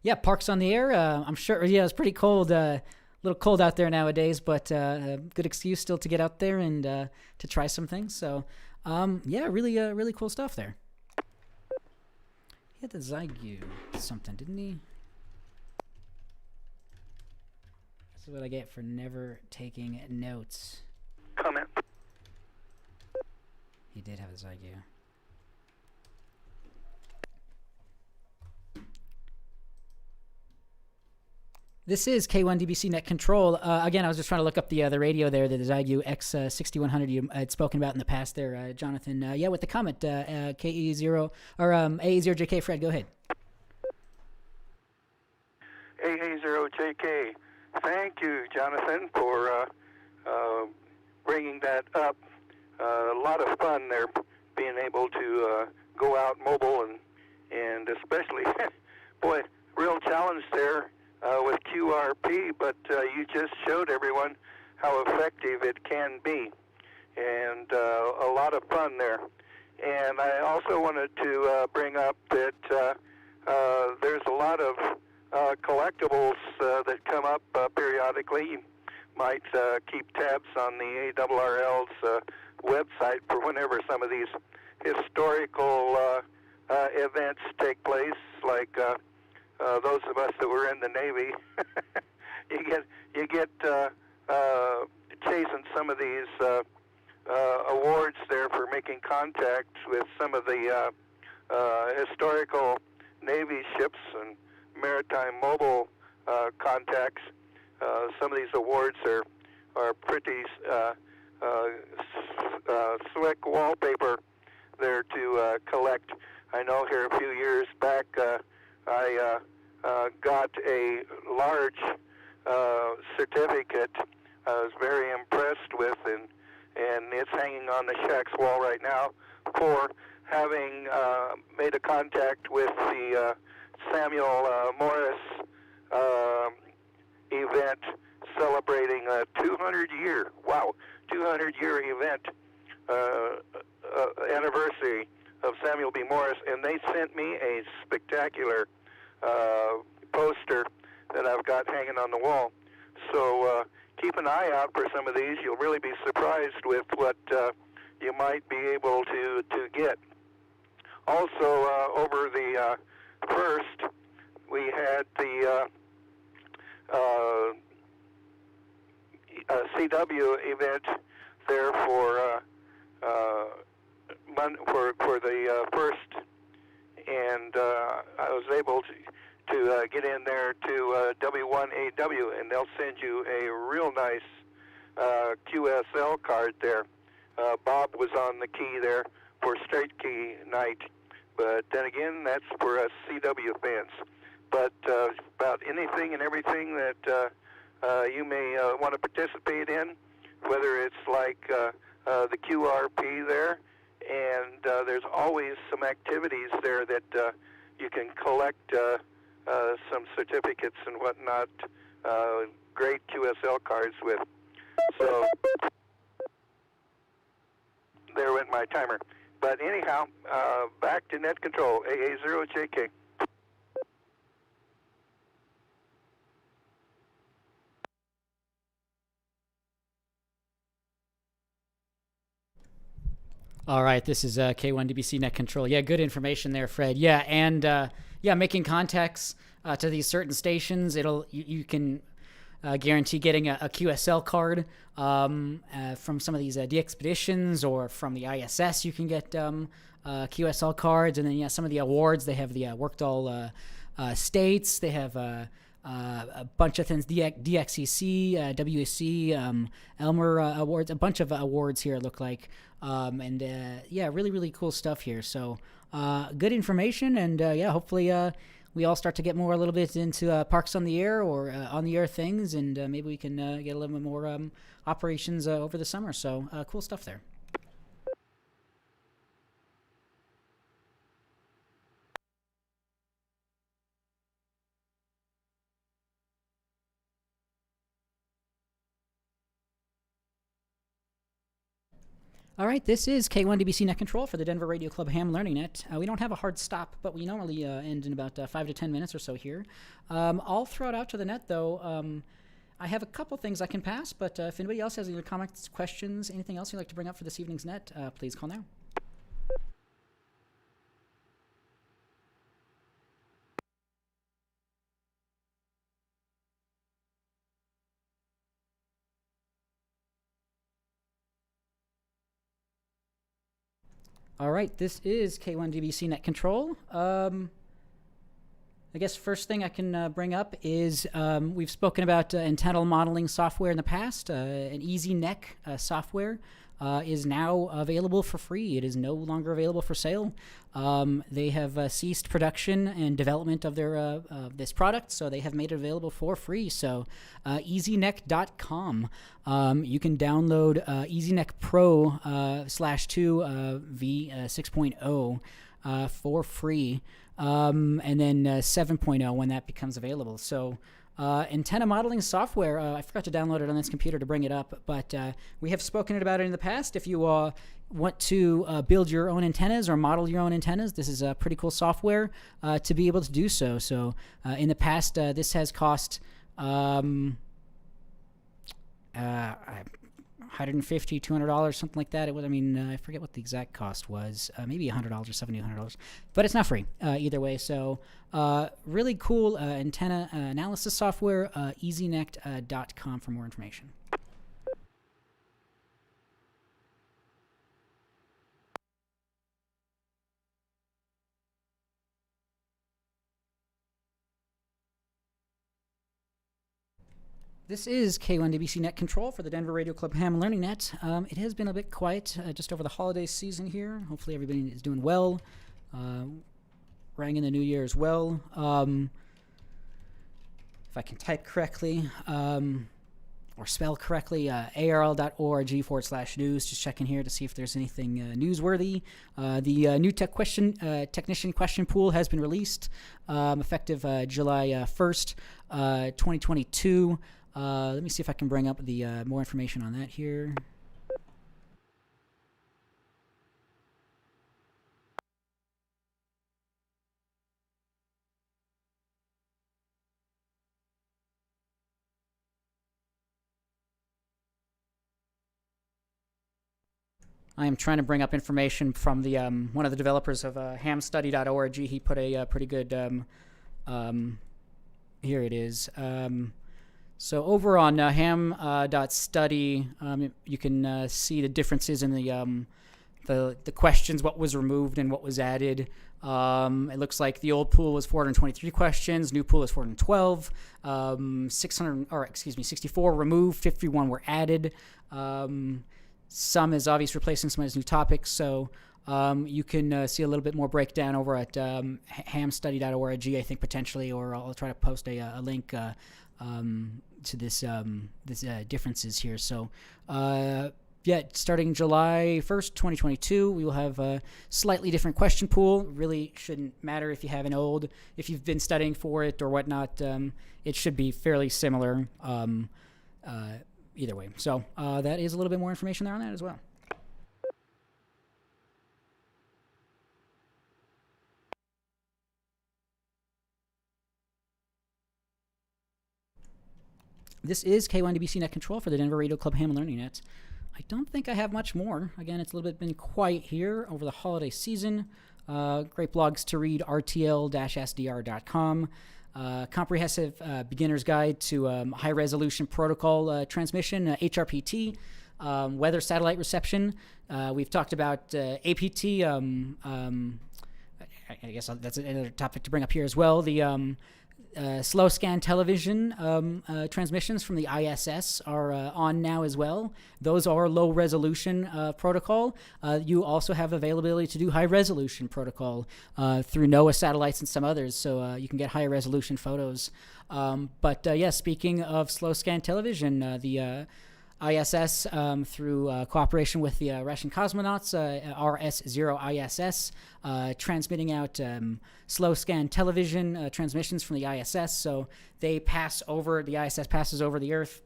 Yeah, parks on the air. I'm sure. Yeah, it's pretty cold. A little cold out there nowadays, but good excuse still to get out there and to try some things. So, yeah, really cool stuff there. He had the Zygu something, didn't he? This is what I get for never taking notes. Comment. He did have a Zygu. This is K1DBC Net Control. Again, I was just trying to look up the radio there, the Zygu X6100 you had spoken about in the past there, Jonathan. Yeah, with the comment, KE0 or AA0JK. Fred, go ahead. AA0JK. Thank you, Jonathan, for bringing that up. A lot of fun there, being able to go out mobile and especially, boy, real challenge there. With QRP, but you just showed everyone how effective it can be, and a lot of fun there. And I also wanted to bring up that there's a lot of collectibles that come up periodically. You might keep tabs on the ARRL's website for whenever some of these historical events take place, like those of us that were in the Navy. you get chasing some of these awards there for making contact with some of the historical Navy ships and maritime mobile contacts. Some of these awards are pretty slick wallpaper there to collect. I know here a few years back I got a large certificate I was very impressed with, and it's hanging on the shack's wall right now for having made a contact with the Samuel Morris event celebrating a 200-year, 200-year event anniversary of Samuel B. Morris, and they sent me a spectacular poster that I've got hanging on the wall. So keep an eye out for some of these. You'll really be surprised with what you might be able to get. Also, over the first, we had the CW event there for the first, and I was able to get in there to W1AW, and they'll send you a real nice QSL card there. Bob was on the key there for straight key night, but then again, that's for us CW fans. But about anything and everything that you may want to participate in, whether it's like the QRP there, and there's always some activities there that you can collect some certificates and whatnot, great QSL cards with. So there went my timer. But anyhow, back to net control, AA0JK. All right, this is K1DBC Net Control. Yeah, good information there, Fred. Yeah, and making contacts to these certain stations, you can guarantee getting a QSL card from some of these DXpeditions, or from the ISS. You can get QSL cards, and then some of the awards. They have the Workdoll states. They have a bunch of things, DXEC, WEC, Elmer awards, a bunch of awards here, look like. Really, really cool stuff here. So good information, and hopefully we all start to get a little bit into Parks on the Air, or on the air things, and maybe we can get a little bit more operations over the summer. So cool stuff there. All right, this is K1DBC Net Control for the Denver Radio Club Ham Learning Net. We don't have a hard stop, but we normally end in about 5 to 10 minutes or so here. I'll throw it out to the net, though. I have a couple things I can pass, but if anybody else has any comments, questions, anything else you'd like to bring up for this evening's net, please call now. All right, this is K1DBC Net Control. I guess first thing I can bring up is we've spoken about antenna modeling software in the past. An EasyNEC software is now available for free. It is no longer available for sale. They have ceased production and development of their this product, so they have made it available for free. So easynec.com. You can download EasyNEC Pro /2 v6.0 for free, and then 7.0 when that becomes available. So antenna modeling software, I forgot to download it on this computer to bring it up, but we have spoken about it in the past. If you want to build your own antennas or model your own antennas, this is a pretty cool software to be able to do so. So in the past, this has cost $150, $200, something like that. I forget what the exact cost was. Maybe $100 or $100, but it's not free either way. So really cool antenna analysis software. easynec.com for more information. This is K1DBC Net Control for the Denver Radio Club Ham Learning Net. It has been a bit quiet just over the holiday season here. Hopefully everybody is doing well. Rang in the new year as well. if I can type correctly, or spell correctly, arl.org/news. Just checking here to see if there's anything newsworthy. The new technician question pool has been released, effective July 1st, 2022. Let me see if I can bring up the more information on that here. I am trying to bring up information from the one of the developers of hamstudy.org. He put a pretty good here it is. So over on ham.study, you can see the differences in the questions, what was removed and what was added. It looks like the old pool was 423 questions, new pool is 412. 64 removed, 51 were added. Some is obviously replacing some as new topics, so you can see a little bit more breakdown over at hamstudy.org, I think, potentially, or I'll try to post a link to this differences here. So starting July 1st, 2022, we will have a slightly different question pool. Really shouldn't matter if you have if you've been studying for it or whatnot. It should be fairly similar either way. So that is a little bit more information there on that as well. This is K1DBC Net Control for the Denver Radio Club Ham Learning Net. I don't think I have much more. Again, it's a little bit been quiet here over the holiday season. Great blogs to read, rtl-sdr.com. Comprehensive beginner's guide to high-resolution protocol transmission, HRPT, weather satellite reception. We've talked about APT. I guess that's another topic to bring up here as well. The slow scan television transmissions from the ISS are on now as well. Those are low resolution protocol. You also have availability to do high resolution protocol through NOAA satellites and some others, so you can get high resolution photos. Speaking of slow scan television, the ISS, through cooperation with the Russian cosmonauts, RS-0 ISS, transmitting out slow scan television transmissions from the ISS. So they the ISS passes over the Earth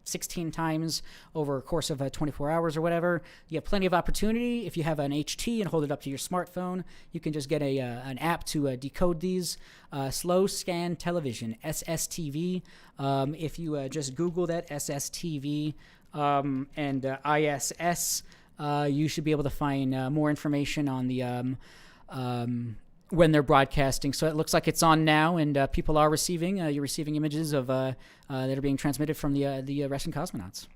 16 times over a course of 24 hours or whatever. You have plenty of opportunity. If you have an HT and hold it up to your smartphone, you can just get an app to decode these. Slow scan television, SSTV. If you just Google that, SSTV and ISS, you should be able to find more information on the when they're broadcasting. So it looks like it's on now, and people are receiving. You're receiving images of that are being transmitted from the Russian cosmonauts.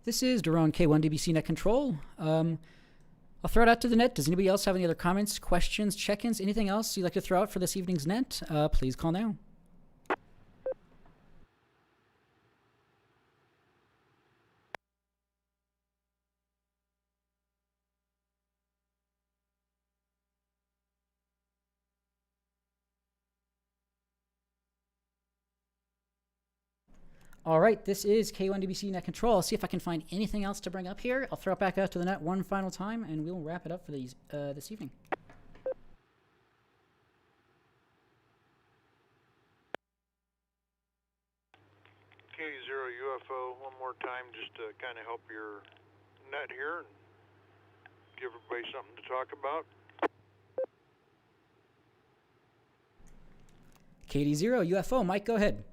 This is Daron K1DBC Net Control. I'll throw it out to the net. Does anybody else have any other comments, questions, check-ins, anything else you'd like to throw out for this evening's net? Please call now. All right, this is K1DBC Net Control. I'll see if I can find anything else to bring up here. I'll throw it back out to the net one final time, and we'll wrap it up for these this evening. K0 UFO, one more time, just to kind of help your net here and give everybody something to talk about. KD0 UFO, Mike, go ahead.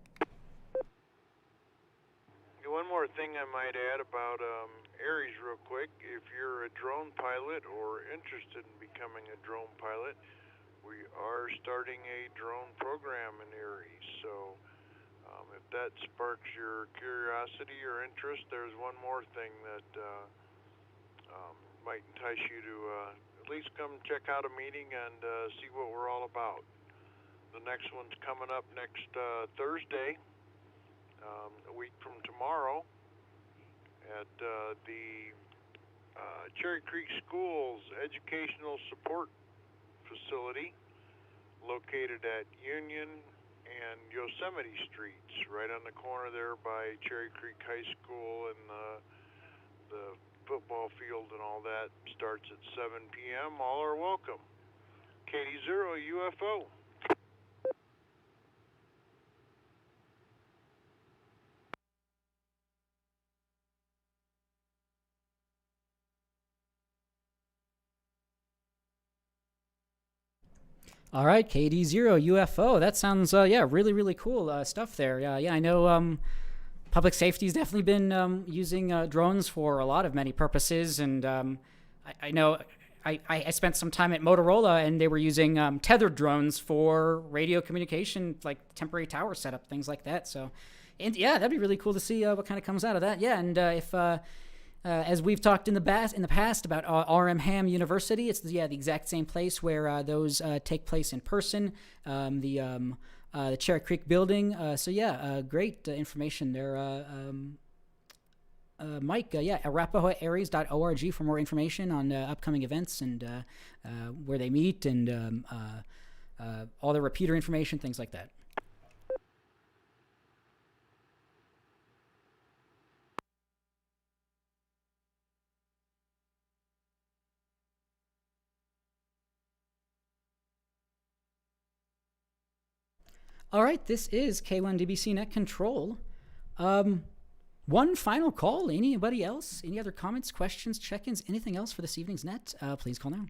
One more thing I might add about Aries real quick. If you're a drone pilot or interested in becoming a drone pilot, we are starting a drone program in Aries. So if that sparks your curiosity or interest, there's one more thing that might entice you to at least come check out a meeting and see what we're all about. The next one's coming up next Thursday, a week from tomorrow, at the Cherry Creek Schools Educational Support Facility, located at Union and Yosemite Streets, right on the corner there by Cherry Creek High School, and the football field and all that starts at 7 p.m. All are welcome. KD0 UFO. All right, KD0 UFO. That sounds really really cool stuff there. Yeah, I know. Public safety has definitely been using drones for a lot of many purposes, and I know I spent some time at Motorola, and they were using tethered drones for radio communication, like temporary tower setup, things like that. So, and yeah, that'd be really cool to see what kind of comes out of that. Yeah, and if as we've talked in the past about RM Ham University, it's the exact same place where those take place in person. The Cherry Creek building. Great information there. Mike, arapahoearies.org for more information on upcoming events and where they meet and all the repeater information, things like that. All right, this is K1DBC Net Control. One final call. Anybody else? Any other comments, questions, check-ins, anything else for this evening's net? Please call now.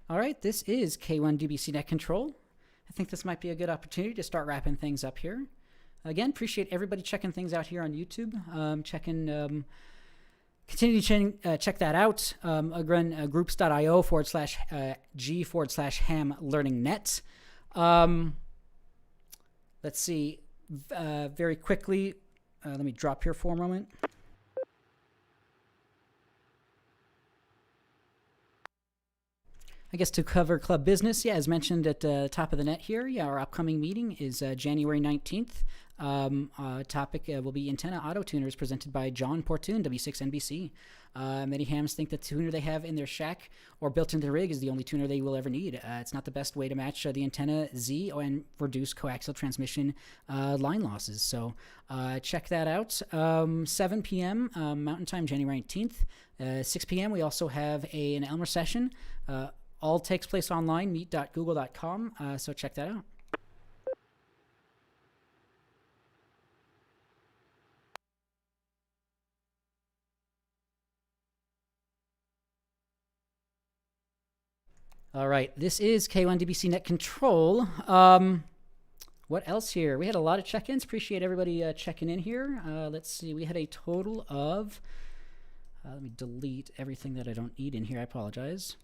All right, this is K1DBC Net Control. I think this might be a good opportunity to start wrapping things up here. Again, appreciate everybody checking things out here on YouTube. Continue to check that out. Again, groups.io/G/ham learning net. Let's see. Very quickly, let me drop here for a moment. I guess to cover club business, as mentioned at the top of the net here, our upcoming meeting is January 19th. Topic will be antenna auto tuners presented by John Portune, W6NBC. Many hams think the tuner they have in their shack or built into the rig is the only tuner they will ever need. It's not the best way to match the antenna Z and reduce coaxial transmission line losses. So check that out. 7 p.m. Mountain Time, January 19th. 6 p.m. we also have an Elmers session. All takes place online, meet.google.com, so check that out. All right, this is K1DBC Net Control. What else here? We had a lot of check-ins. Appreciate everybody checking in here. Let's see, we had a total of... let me delete everything that I don't need in here. I apologize.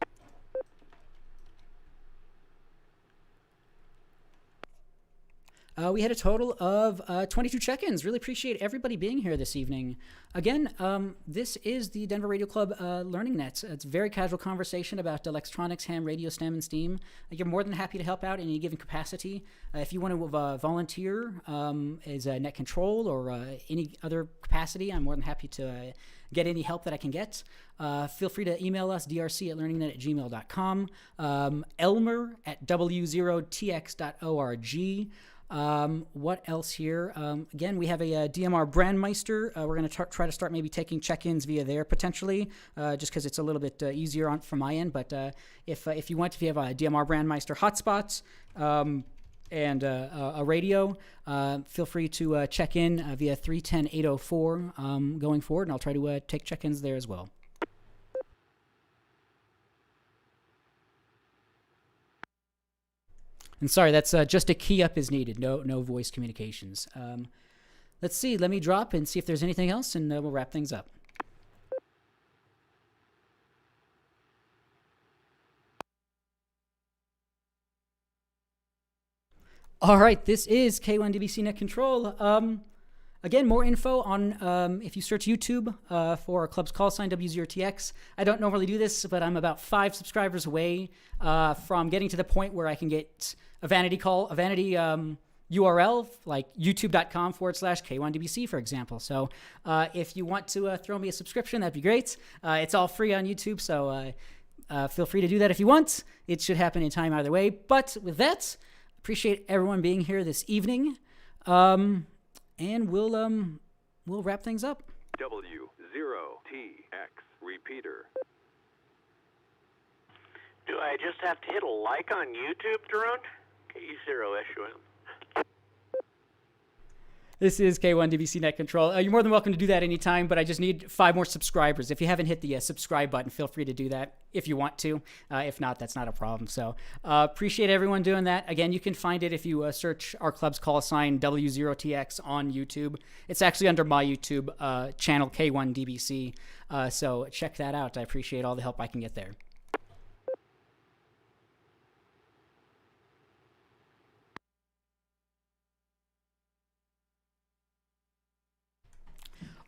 We had a total of 22 check-ins. Really appreciate everybody being here this evening. Again, this is the Denver Radio Club Learning Net. It's a very casual conversation about electronics, ham, radio, STEM, and STEAM. You're more than happy to help out in any given capacity. If you want to volunteer as a net control or any other capacity, I'm more than happy to get any help that I can get. Feel free to email us, drc@learningnet@gmail.com, elmer@w0tx.org. What else here? Again, we have a DMR Brandmeister. We're going to try to start maybe taking check-ins via there potentially, just because it's a little bit easier from my end. But if you have a DMR Brandmeister hotspot and a radio, feel free to check in via 310-804 going forward, and I'll try to take check-ins there as well. And sorry, that's just a key up is needed. No voice communications. Let's see. Let me drop and see if there's anything else, and we'll wrap things up. All right, this is K1DBC Net Control. Again, more info on if you search YouTube for our club's call sign W0TX. I don't normally do this, but I'm about 5 subscribers away from getting to the point where I can get a vanity URL like youtube.com/K1DBC, for example. So if you want to throw me a subscription, that'd be great. It's all free on YouTube, so feel free to do that if you want. It should happen in time either way. But with that, appreciate everyone being here this evening. And we'll wrap things up. W0TX repeater. Do I just have to hit a like on YouTube, Drone? K0SUM. This is K1DBC Net Control. You're more than welcome to do that anytime, but I just need 5 more subscribers. If you haven't hit the subscribe button, feel free to do that if you want to. If not, that's not a problem. So appreciate everyone doing that. Again, you can find it if you search our club's call sign W0TX on YouTube. It's actually under my YouTube channel, K1DBC. So check that out. I appreciate all the help I can get there.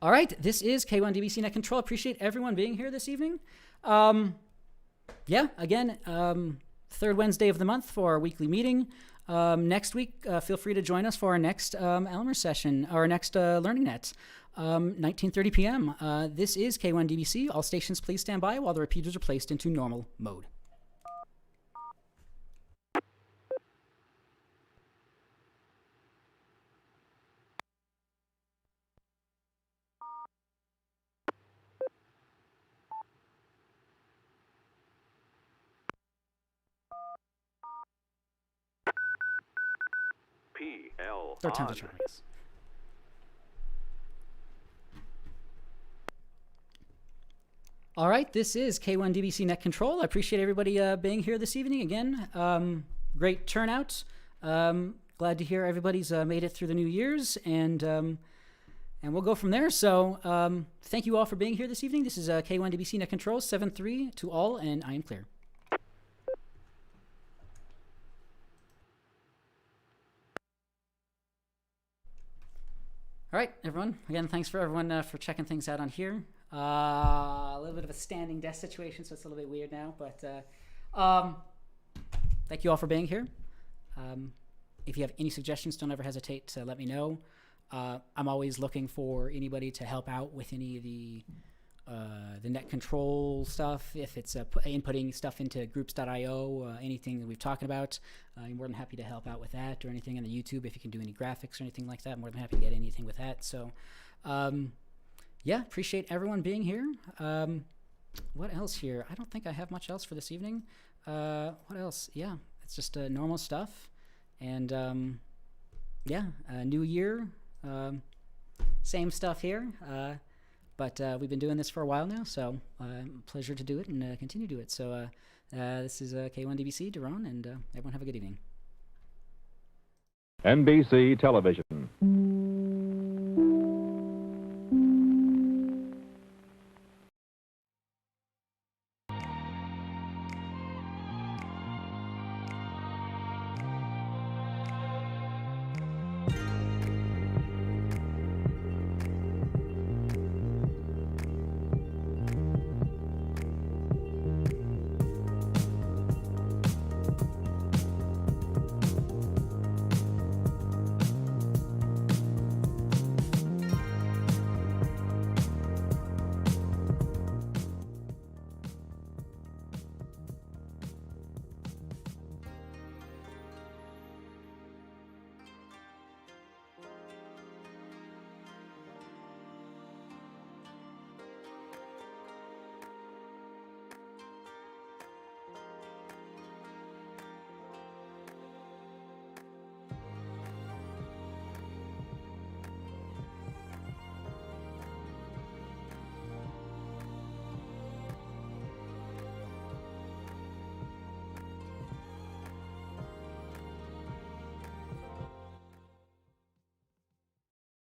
All right, this is K1DBC Net Control. Appreciate everyone being here this evening. Yeah, again, 3rd Wednesday of the month for our weekly meeting. Next week, feel free to join us for our next Elmers session, our next Learning Net, 19:30 p.m. This is K1DBC. All stations, please stand by while the repeaters are placed into normal mode. PL 3rd time's a on. charm, yes. All right, this is K1DBC Net Control. I appreciate everybody being here this evening again. Great turnout. Glad to hear everybody's made it through the New Year's, and we'll go from there. So thank you all for being here this evening. This is K1DBC Net Control 7-3 to all, and I am clear. All right, everyone. Again, thanks for everyone for checking things out on here. A little bit of a standing desk situation, so it's a little bit weird now. But thank you all for being here. If you have any suggestions, don't ever hesitate to let me know. I'm always looking for anybody to help out with any of the net control stuff. If it's inputting stuff into groups.io, anything that we've talked about, I'm more than happy to help out with that, or anything on the YouTube. If you can do any graphics or anything like that, I'm more than happy to get anything with that. So yeah, appreciate everyone being here. What else here? I don't think I have much else for this evening. What else? Yeah, it's just normal stuff. And yeah, new year, same stuff here. But we've been doing this for a while now, so pleasure to do it and continue to do it. So this is K1DBC, Daron, and everyone have a good evening. NBC Television.